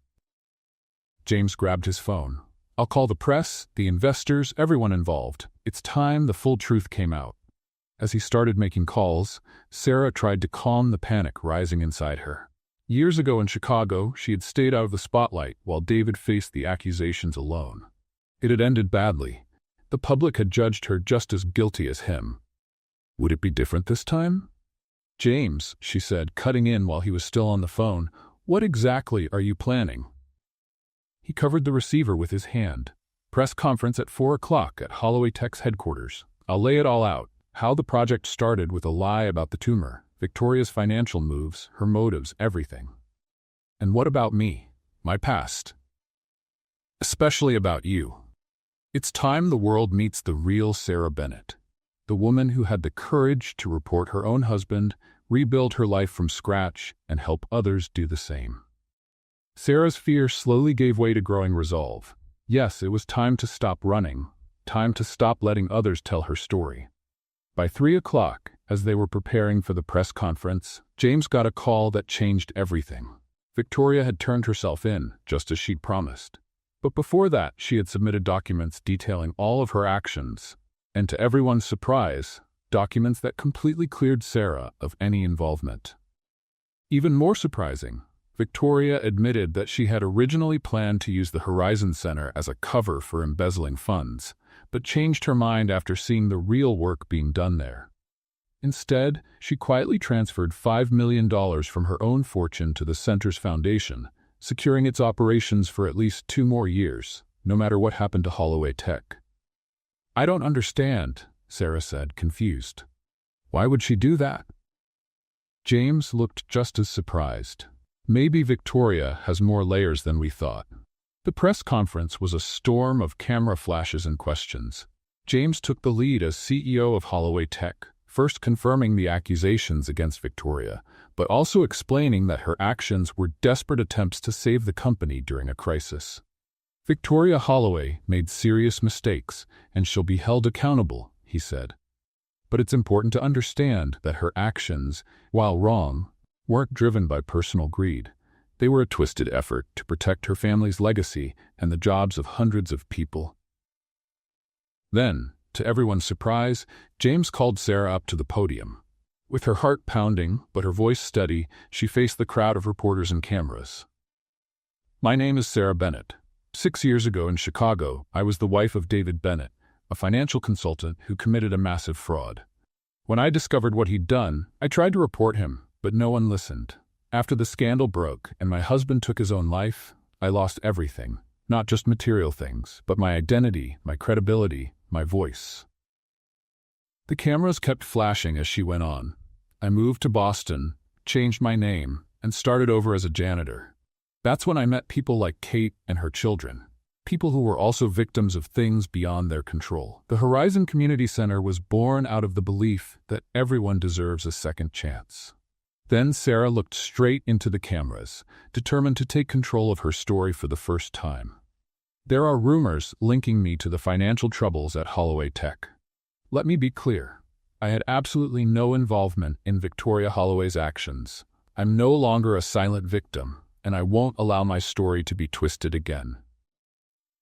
James grabbed his phone. I'll call the press, the investors, everyone involved. It's time the full truth came out. As he started making calls, Sarah tried to calm the panic rising inside her. Years ago in Chicago, she had stayed out of the spotlight while David faced the accusations alone. It had ended badly. The public had judged her just as guilty as him. Would it be different this time? James, she said, cutting in while he was still on the phone, what exactly are you planning? He covered the receiver with his hand. Press conference at 4 o'clock at Holloway Tech's headquarters. I'll lay it all out. How the project started with a lie about the tumor, Victoria's financial moves, her motives, everything. And what about me? My past? Especially about you. It's time the world meets the real Sarah Bennett. The woman who had the courage to report her own husband, rebuild her life from scratch, and help others do the same. Sarah's fear slowly gave way to growing resolve. Yes, it was time to stop running, time to stop letting others tell her story. By 3 o'clock, as they were preparing for the press conference, James got a call that changed everything. Victoria had turned herself in, just as she'd promised. But before that, she had submitted documents detailing all of her actions, and to everyone's surprise, documents that completely cleared Sarah of any involvement. Even more surprising, Victoria admitted that she had originally planned to use the Horizon Center as a cover for embezzling funds, but changed her mind after seeing the real work being done there. Instead, she quietly transferred $5 million from her own fortune to the center's foundation, securing its operations for at least 2 more years, no matter what happened to Holloway Tech. "I don't understand," Sarah said, confused. "Why would she do that?" James looked just as surprised. "Maybe Victoria has more layers than we thought." The press conference was a storm of camera flashes and questions. James took the lead as CEO of Holloway Tech, first confirming the accusations against Victoria, but also explaining that her actions were desperate attempts to save the company during a crisis. "Victoria Holloway made serious mistakes, and she'll be held accountable," he said. "But it's important to understand that her actions, while wrong, weren't driven by personal greed. They were a twisted effort to protect her family's legacy and the jobs of hundreds of people." Then, to everyone's surprise, James called Sarah up to the podium. With her heart pounding, but her voice steady, she faced the crowd of reporters and cameras. "My name is Sarah Bennett. 6 years ago in Chicago, I was the wife of David Bennett, a financial consultant who committed a massive fraud. When I discovered what he'd done, I tried to report him, but no one listened. After the scandal broke and my husband took his own life, I lost everything, not just material things, but my identity, my credibility, my voice." The cameras kept flashing as she went on. "I moved to Boston, changed my name, and started over as a janitor. That's when I met people like Kate and her children, people who were also victims of things beyond their control. The Horizon Community Center was born out of the belief that everyone deserves a second chance." Then Sarah looked straight into the cameras, determined to take control of her story for the first time. "There are rumors linking me to the financial troubles at Holloway Tech. Let me be clear. I had absolutely no involvement in Victoria Holloway's actions. I'm no longer a silent victim, and I won't allow my story to be twisted again."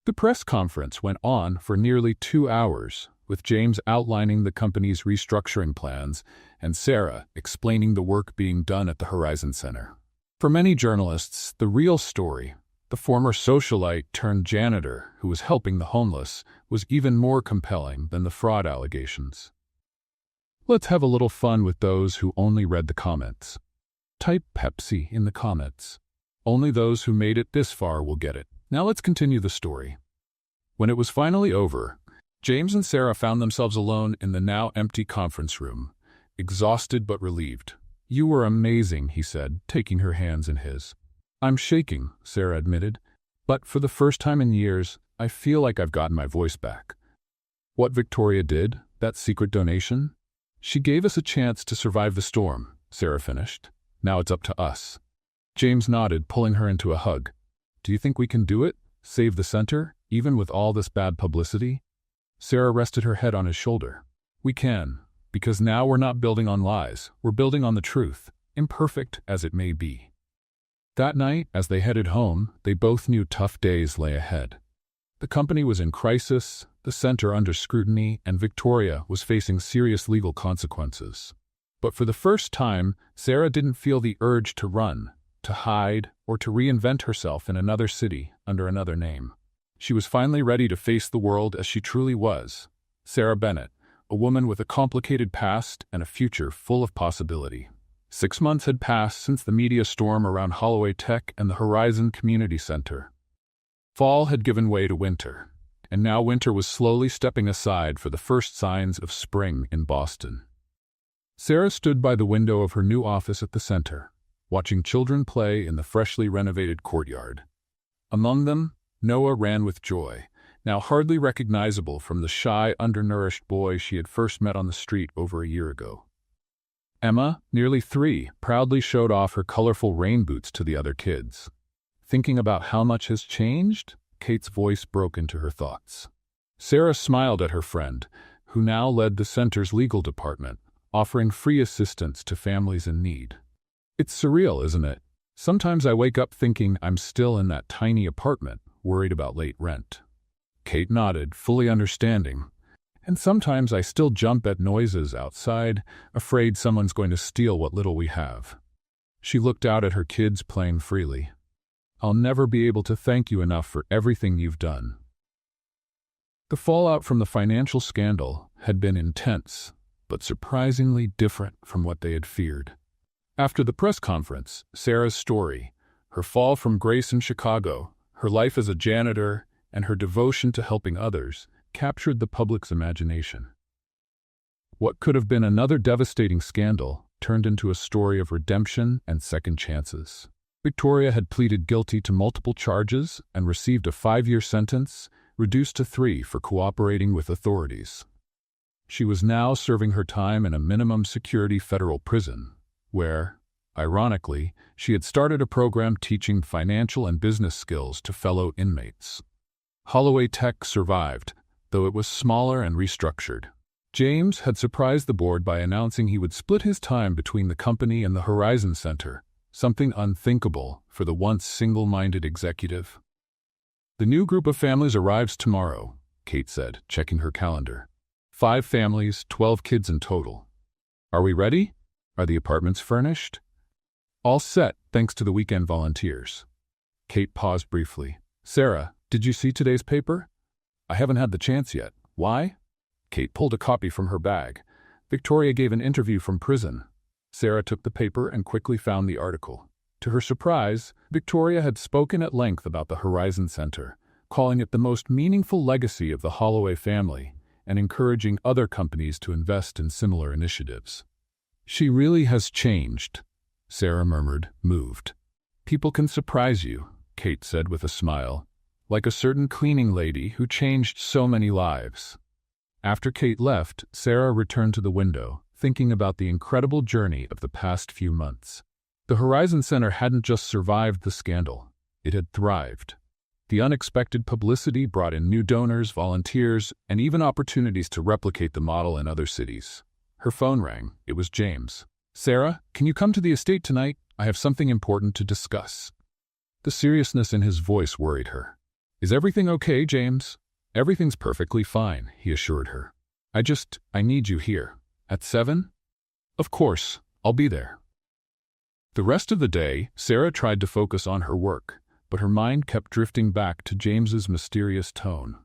The press conference went on for nearly 2 hours, with James outlining the company's restructuring plans and Sarah explaining the work being done at the Horizon Center. For many journalists, the real story, the former socialite turned janitor who was helping the homeless, was even more compelling than the fraud allegations. Let's have a little fun with those who only read the comments. Type Pepsi in the comments. Only those who made it this far will get it. Now let's continue the story. When it was finally over, James and Sarah found themselves alone in the now empty conference room, exhausted but relieved. "You were amazing," he said, taking her hands in his. "I'm shaking," Sarah admitted, "but for the first time in years, I feel like I've gotten my voice back." "What Victoria did, that secret donation? She gave us a chance to survive the storm," Sarah finished. "Now it's up to us." James nodded, pulling her into a hug. "Do you think we can do it? Save the center, even with all this bad publicity?" Sarah rested her head on his shoulder. "We can, because now we're not building on lies, we're building on the truth, imperfect as it may be." That night, as they headed home, they both knew tough days lay ahead. The company was in crisis, the center under scrutiny, and Victoria was facing serious legal consequences. But for the first time, Sarah didn't feel the urge to run, to hide, or to reinvent herself in another city under another name. She was finally ready to face the world as she truly was, Sarah Bennett, a woman with a complicated past and a future full of possibility. 6 months had passed since the media storm around Holloway Tech and the Horizon Community Center. Fall had given way to winter, and now winter was slowly stepping aside for the first signs of spring in Boston. Sarah stood by the window of her new office at the center, watching children play in the freshly renovated courtyard. Among them, Noah ran with joy, now hardly recognizable from the shy, undernourished boy she had first met on the street over a year ago. Emma, nearly 3, proudly showed off her colorful rain boots to the other kids. "Thinking about how much has changed?" Kate's voice broke into her thoughts. Sarah smiled at her friend, who now led the center's legal department, offering free assistance to families in need. "It's surreal, isn't it? Sometimes I wake up thinking I'm still in that tiny apartment, worried about late rent." Kate nodded, fully understanding. "And sometimes I still jump at noises outside, afraid someone's going to steal what little we have." She looked out at her kids playing freely. "I'll never be able to thank you enough for everything you've done." The fallout from the financial scandal had been intense, but surprisingly different from what they had feared. After the press conference, Sarah's story, her fall from grace in Chicago, her life as a janitor, and her devotion to helping others, captured the public's imagination. What could have been another devastating scandal turned into a story of redemption and second chances. Victoria had pleaded guilty to multiple charges and received a 5-year sentence, reduced to 3 for cooperating with authorities. She was now serving her time in a minimum security federal prison, where, ironically, she had started a program teaching financial and business skills to fellow inmates. Holloway Tech survived, though it was smaller and restructured. James had surprised the board by announcing he would split his time between the company and the Horizon Center, something unthinkable for the once single-minded executive. "The new group of families arrives tomorrow," Kate said, checking her calendar. 5 families, 12 kids in total. "Are we ready? Are the apartments furnished?" "All set, thanks to the weekend volunteers." Kate paused briefly. "Sarah, did you see today's paper?" "I haven't had the chance yet. Why?" Kate pulled a copy from her bag. Victoria gave an interview from prison. Sarah took the paper and quickly found the article. To her surprise, Victoria had spoken at length about the Horizon Center, calling it the most meaningful legacy of the Holloway family and encouraging other companies to invest in similar initiatives. "She really has changed," Sarah murmured, moved. "People can surprise you," Kate said with a smile, "like a certain cleaning lady who changed so many lives." After Kate left, Sarah returned to the window, thinking about the incredible journey of the past few months. The Horizon Center hadn't just survived the scandal, it had thrived. The unexpected publicity brought in new donors, volunteers, and even opportunities to replicate the model in other cities. Her phone rang. It was James. "Sarah, can you come to the estate tonight? I have something important to discuss." The seriousness in his voice worried her. "Is everything okay, James?" "Everything's perfectly fine," he assured her. I need you here. At 7? "Of course, I'll be there." The rest of the day, Sarah tried to focus on her work, but her mind kept drifting back to James's mysterious tone.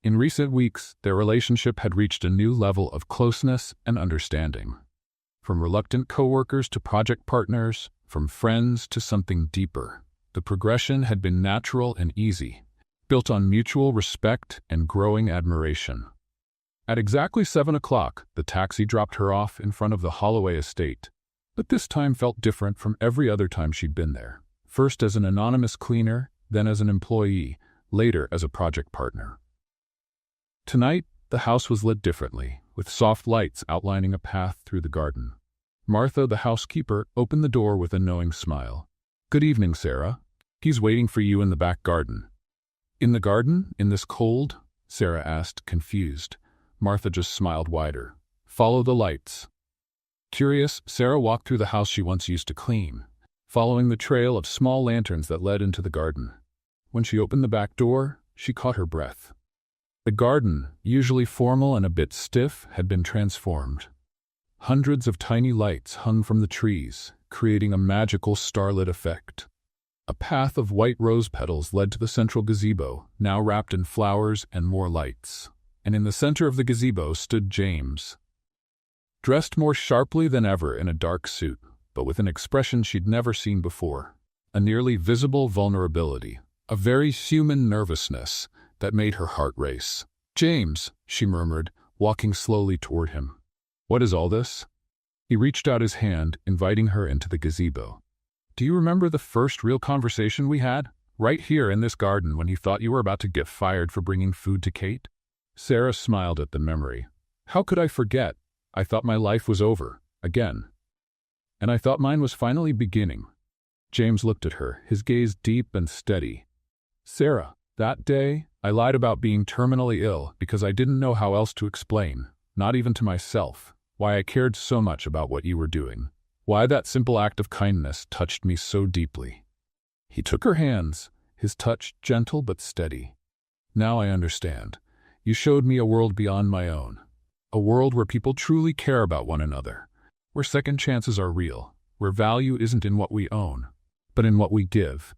In recent weeks, their relationship had reached a new level of closeness and understanding. From reluctant coworkers to project partners, from friends to something deeper, the progression had been natural and easy, built on mutual respect and growing admiration. At exactly 7 o'clock, the taxi dropped her off in front of the Holloway estate, but this time felt different from every other time she'd been there. First as an anonymous cleaner, then as an employee, later as a project partner. Tonight, the house was lit differently, with soft lights outlining a path through the garden. Martha, the housekeeper, opened the door with a knowing smile. "Good evening, Sarah. He's waiting for you in the back garden." "In the garden? In this cold?" Sarah asked, confused. Martha just smiled wider. "Follow the lights." Curious, Sarah walked through the house she once used to clean, following the trail of small lanterns that led into the garden. When she opened the back door, she caught her breath. The garden, usually formal and a bit stiff, had been transformed. Hundreds of tiny lights hung from the trees, creating a magical starlit effect. A path of white rose petals led to the central gazebo, now wrapped in flowers and more lights. And in the center of the gazebo stood James, dressed more sharply than ever in a dark suit, but with an expression she'd never seen before. A nearly visible vulnerability, a very human nervousness that made her heart race. "James," she murmured, walking slowly toward him. "What is all this?" He reached out his hand, inviting her into the gazebo. "Do you remember the first real conversation we had? Right here in this garden when you thought you were about to get fired for bringing food to Kate?" Sarah smiled at the memory. "How could I forget? I thought my life was over, again. And I thought mine was finally beginning." James looked at her, his gaze deep and steady. "Sarah, that day, I lied about being terminally ill because I didn't know how else to explain, not even to myself, why I cared so much about what you were doing. Why that simple act of kindness touched me so deeply." He took her hands, his touch gentle but steady. "Now I understand. You showed me a world beyond my own. A world where people truly care about one another, where second chances are real, where value isn't in what we own, but in what we give."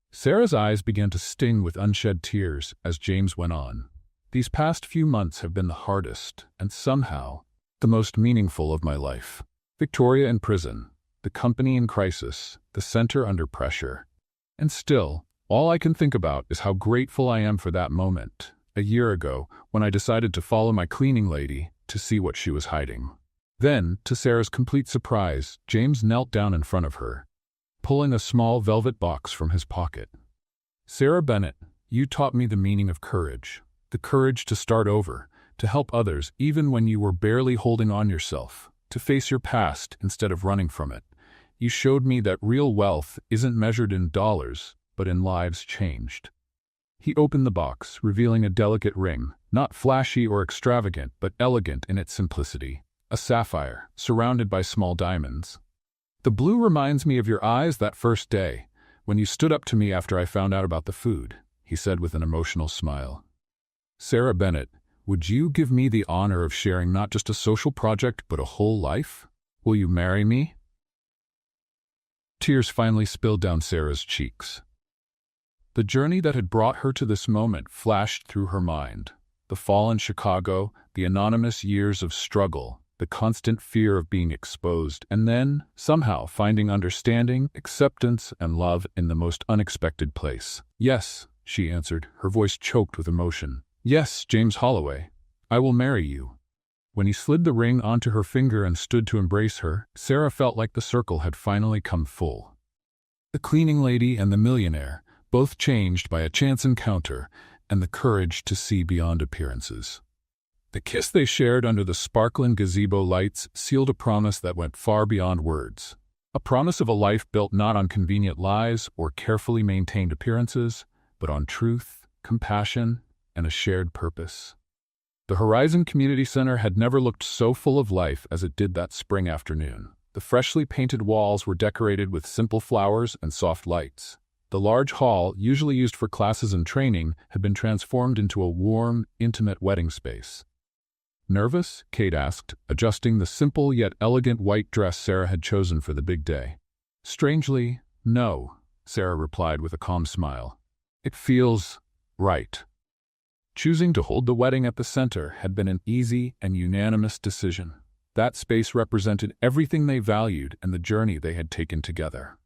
Sarah's eyes began to sting with unshed tears as James went on. These past few months have been the hardest, and somehow, the most meaningful of my life. Victoria in prison, the company in crisis, the center under pressure. And still, all I can think about is how grateful I am for that moment, a year ago, when I decided to follow my cleaning lady to see what she was hiding. Then, to Sarah's complete surprise, James knelt down in front of her, pulling a small velvet box from his pocket. "Sarah Bennett, you taught me the meaning of courage. The courage to start over, to help others even when you were barely holding on yourself, to face your past instead of running from it. You showed me that real wealth isn't measured in dollars, but in lives changed." He opened the box, revealing a delicate ring, not flashy or extravagant, but elegant in its simplicity. A sapphire, surrounded by small diamonds. "The blue reminds me of your eyes that first day, when you stood up to me after I found out about the food," he said with an emotional smile. "Sarah Bennett, would you give me the honor of sharing not just a social project, but a whole life? Will you marry me?" Tears finally spilled down Sarah's cheeks. The journey that had brought her to this moment flashed through her mind. The fall in Chicago, the anonymous years of struggle, the constant fear of being exposed, and then, somehow, finding understanding, acceptance, and love in the most unexpected place. "Yes," she answered, her voice choked with emotion. "Yes, James Holloway, I will marry you." When he slid the ring onto her finger and stood to embrace her, Sarah felt like the circle had finally come full. The cleaning lady and the millionaire, both changed by a chance encounter and the courage to see beyond appearances. The kiss they shared under the sparkling gazebo lights sealed a promise that went far beyond words. A promise of a life built not on convenient lies or carefully maintained appearances, but on truth, compassion, and a shared purpose. The Horizon Community Center had never looked so full of life as it did that spring afternoon. The freshly painted walls were decorated with simple flowers and soft lights. The large hall, usually used for classes and training, had been transformed into a warm, intimate wedding space. "Nervous?" Kate asked, adjusting the simple yet elegant white dress Sarah had chosen for the big day. "Strangely, no," Sarah replied with a calm smile. "It feels right." Choosing to hold the wedding at the center had been an easy and unanimous decision. That space represented everything they valued and the journey they had taken together.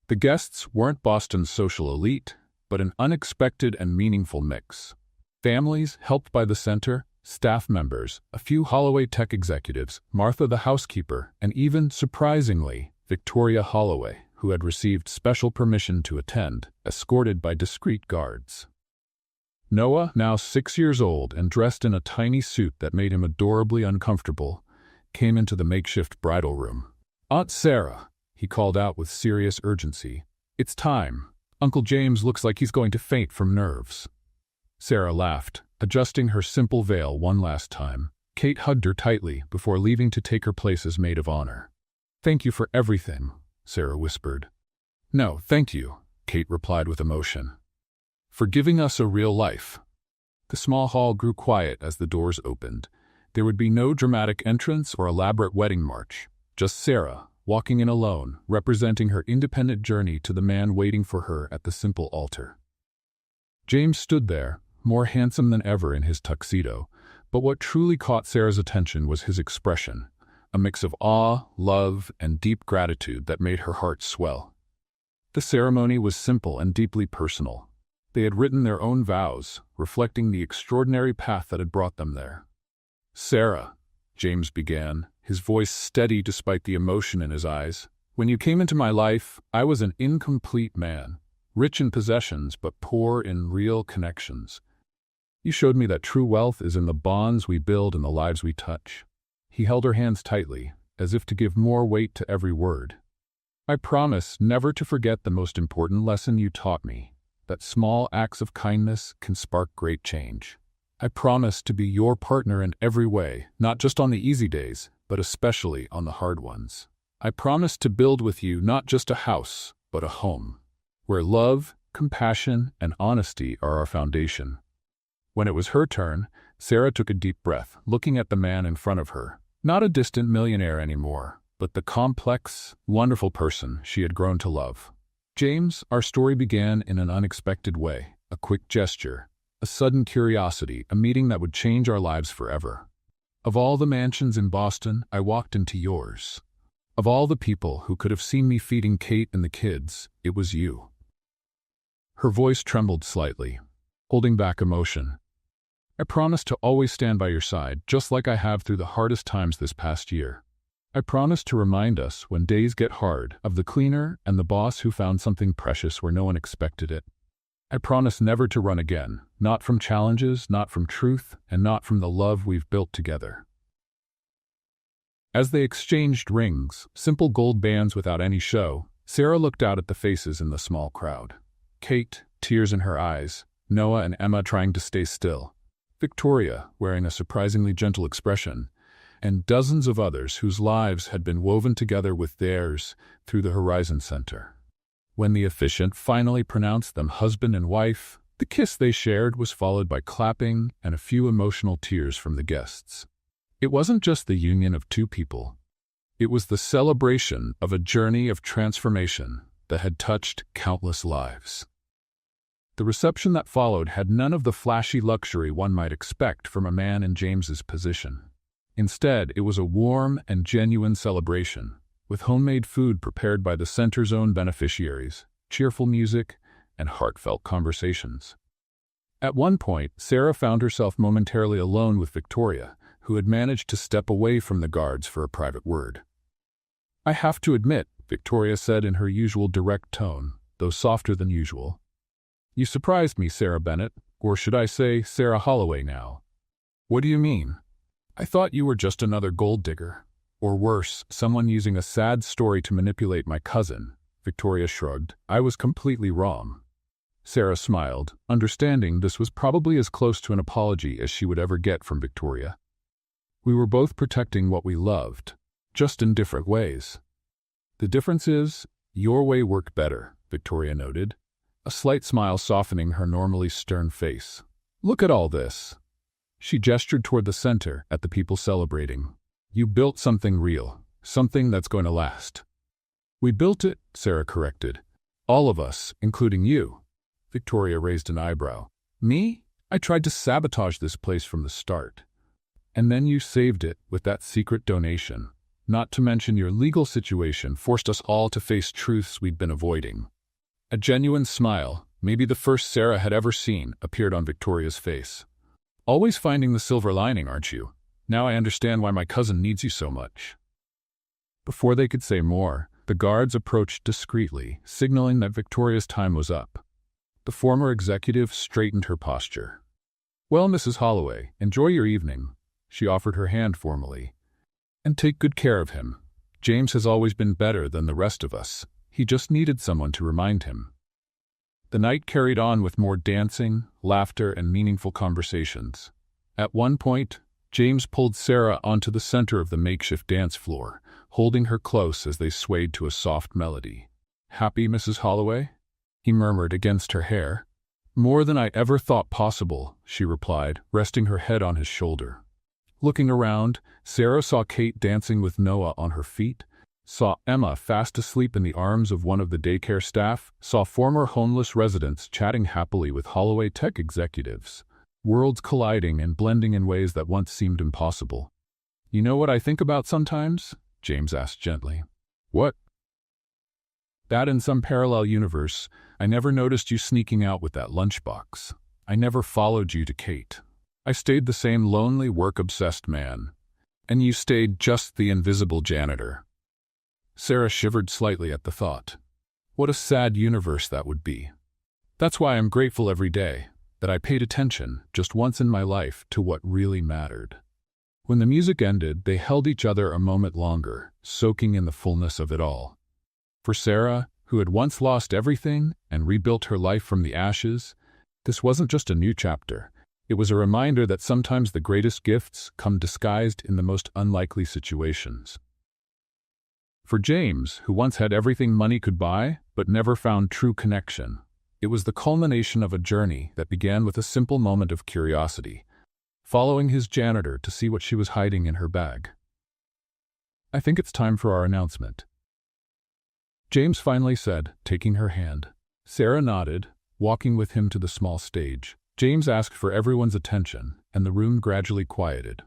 The guests weren't Boston's social elite, but an unexpected and meaningful mix. Families helped by the center, staff members, a few Holloway tech executives, Martha the housekeeper, and even, surprisingly, Victoria Holloway, who had received special permission to attend, escorted by discreet guards. Noah, now 6 years old and dressed in a tiny suit that made him adorably uncomfortable, came into the makeshift bridal room. "Aunt Sarah," he called out with serious urgency, "it's time. Uncle James looks like he's going to faint from nerves." Sarah laughed, adjusting her simple veil one last time. Kate hugged her tightly before leaving to take her place as maid of honor. "Thank you for everything," Sarah whispered. "No, thank you," Kate replied with emotion. "For giving us a real life." The small hall grew quiet as the doors opened. There would be no dramatic entrance or elaborate wedding march, just Sarah, walking in alone, representing her independent journey to the man waiting for her at the simple altar. James stood there, more handsome than ever in his tuxedo, but what truly caught Sarah's attention was his expression, a mix of awe, love, and deep gratitude that made her heart swell. The ceremony was simple and deeply personal. They had written their own vows, reflecting the extraordinary path that had brought them there. "Sarah," James began, his voice steady despite the emotion in his eyes, "when you came into my life, I was an incomplete man, rich in possessions but poor in real connections. You showed me that true wealth is in the bonds we build and the lives we touch." He held her hands tightly, as if to give more weight to every word. "I promise never to forget the most important lesson you taught me, that small acts of kindness can spark great change. I promise to be your partner in every way, not just on the easy days, but especially on the hard ones. I promise to build with you not just a house, but a home, where love, compassion, and honesty are our foundation." When it was her turn, Sarah took a deep breath, looking at the man in front of her. Not a distant millionaire anymore, but the complex, wonderful person she had grown to love. "James, our story began in an unexpected way, a quick gesture, a a sudden curiosity, a meeting that would change our lives forever. Of all the mansions in Boston, I walked into yours. Of all the people who could have seen me feeding Kate and the kids, it was you." Her voice trembled slightly, holding back emotion. "I promise to always stand by your side, just like I have through the hardest times this past year. I promise to remind us, when days get hard, of the cleaner and the boss who found something precious where no one expected it. I promise never to run again, not from challenges, not from truth, and not from the love we've built together." As they exchanged rings, simple gold bands without any show, Sarah looked out at the faces in the small crowd. Kate, tears in her eyes, Noah and Emma trying to stay still, Victoria, wearing a surprisingly gentle expression, and dozens of others whose lives had been woven together with theirs through the Horizon Center. When the officiant finally pronounced them husband and wife, the kiss they shared was followed by clapping and a few emotional tears from the guests. It wasn't just the union of two people. It was the celebration of a journey of transformation that had touched countless lives. The reception that followed had none of the flashy luxury one might expect from a man in James's position. Instead, it was a warm and genuine celebration, with homemade food prepared by the center's own beneficiaries, cheerful music, and heartfelt conversations. At one point, Sarah found herself momentarily alone with Victoria, who had managed to step away from the guards for a private word. "I have to admit," Victoria said in her usual direct tone, though softer than usual, "you surprised me, Sarah Bennett, or should I say Sarah Holloway now." "What do you mean?" "I thought you were just another gold digger. Or worse, someone using a sad story to manipulate my cousin." Victoria shrugged. "I was completely wrong." Sarah smiled, understanding this was probably as close to an apology as she would ever get from Victoria. "We were both protecting what we loved, just in different ways. The difference is, your way worked better," Victoria noted, a slight smile softening her normally stern face. "Look at all this." She gestured toward the center, at the people celebrating. "You built something real, something that's going to last." "We built it," Sarah corrected. "All of us, including you." Victoria raised an eyebrow. "Me? I tried to sabotage this place from the start. And then you saved it with that secret donation. Not to mention your legal situation forced us all to face truths we'd been avoiding." A genuine smile, maybe the first Sarah had ever seen, appeared on Victoria's face. "Always finding the silver lining, aren't you? Now I understand why my cousin needs you so much." Before they could say more, the guards approached discreetly, signaling that Victoria's time was up. The former executive straightened her posture. "Well, Mrs. Holloway, enjoy your evening." She offered her hand formally. "And take good care of him. James has always been better than the rest of us. He just needed someone to remind him." The night carried on with more dancing, laughter, and meaningful conversations. At one point, James pulled Sarah onto the center of the makeshift dance floor, holding her close as they swayed to a soft melody. "Happy, Mrs. Holloway?" he murmured against her hair. "More than I ever thought possible," she replied, resting her head on his shoulder. Looking around, Sarah saw Kate dancing with Noah on her feet, saw Emma fast asleep in the arms of one of the daycare staff, saw former homeless residents chatting happily with Holloway tech executives, worlds colliding and blending in ways that once seemed impossible. "You know what I think about sometimes?" James asked gently. "What?" "That in some parallel universe, I never noticed you sneaking out with that lunchbox. I never followed you to Kate. I stayed the same lonely, work-obsessed man. And you stayed just the invisible janitor." Sarah shivered slightly at the thought. What a sad universe that would be. "That's why I'm grateful every day, that I paid attention, just once in my life, to what really mattered." When the music ended, they held each other a moment longer, soaking in the fullness of it all. For Sarah, who had once lost everything and rebuilt her life from the ashes, this wasn't just a new chapter. It was a reminder that sometimes the greatest gifts come disguised in the most unlikely situations. For James, who once had everything money could buy, but never found true connection, it was the culmination of a journey that began with a simple moment of curiosity, following his janitor to see what she was hiding in her bag. "I think it's time for our announcement," James finally said, taking her hand. Sarah nodded, walking with him to the small stage. James asked for everyone's attention, and the room gradually quieted.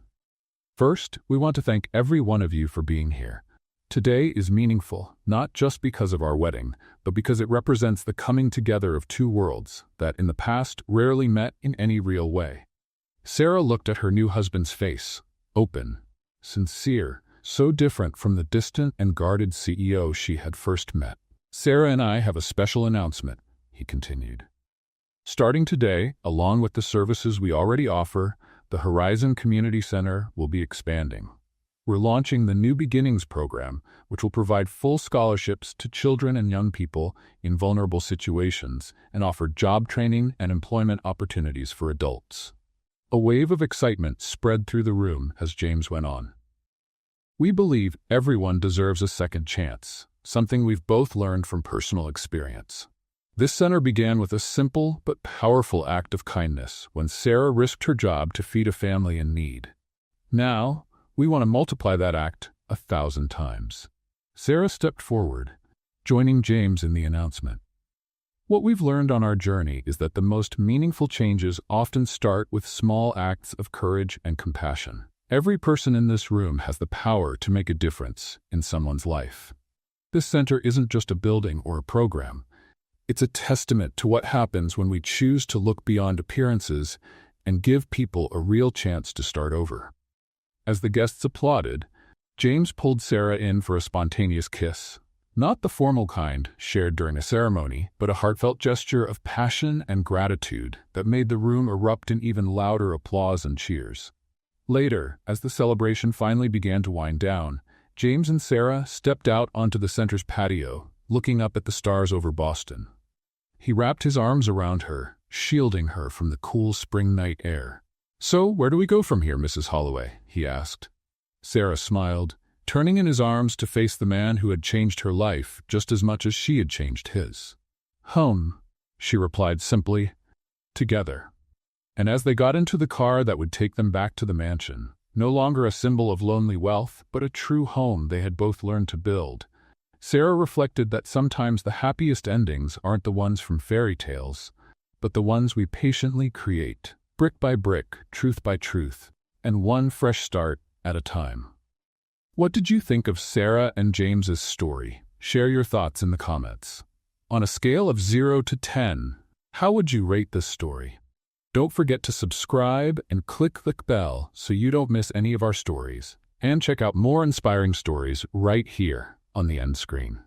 First, we want to thank every one of you for being here. Today is meaningful, not just because of our wedding, but because it represents the coming together of two worlds that, in the past, rarely met in any real way. Sarah looked at her new husband's face, open, sincere, so different from the distant and guarded CEO she had first met. "Sarah and I have a special announcement," he continued. "Starting today, along with the services we already offer, the Horizon Community Center will be expanding. We're launching the New Beginnings program, which will provide full scholarships to children and young people in vulnerable situations and offer job training and employment opportunities for adults." A wave of excitement spread through the room as James went on. "We believe everyone deserves a second chance, something we've both learned from personal experience. This center began with a simple but powerful act of kindness when Sarah risked her job to feed a family in need. Now, we want to multiply that act 1,000 times." Sarah stepped forward, joining James in the announcement. "What we've learned on our journey is that the most meaningful changes often start with small acts of courage and compassion. Every person in this room has the power to make a difference in someone's life. This center isn't just a building or a program. It's a testament to what happens when we choose to look beyond appearances and give people a real chance to start over." As the guests applauded, James pulled Sarah in for a spontaneous kiss. Not the formal kind shared during a ceremony, but a heartfelt gesture of passion and gratitude that made the room erupt in even louder applause and cheers. Later, as the celebration finally began to wind down, James and Sarah stepped out onto the center's patio, looking up at the stars over Boston. He wrapped his arms around her, shielding her from the cool spring night air. "So, where do we go from here, Mrs. Holloway?" he asked. Sarah smiled, turning in his arms to face the man who had changed her life just as much as she had changed his. "Home," she replied simply. "Together." And as they got into the car that would take them back to the mansion, no longer a symbol of lonely wealth, but a true home they had both learned to build, Sarah reflected that sometimes the happiest endings aren't the ones from fairy tales, but the ones we patiently create, brick by brick, truth by truth, and one fresh start at a time. What did you think of Sarah and James's story? Share your thoughts in the comments. On a scale of 0 to 10, how would you rate this story? Don't forget to subscribe and click the bell so you don't miss any of our stories. And check out more inspiring stories right here on the end screen.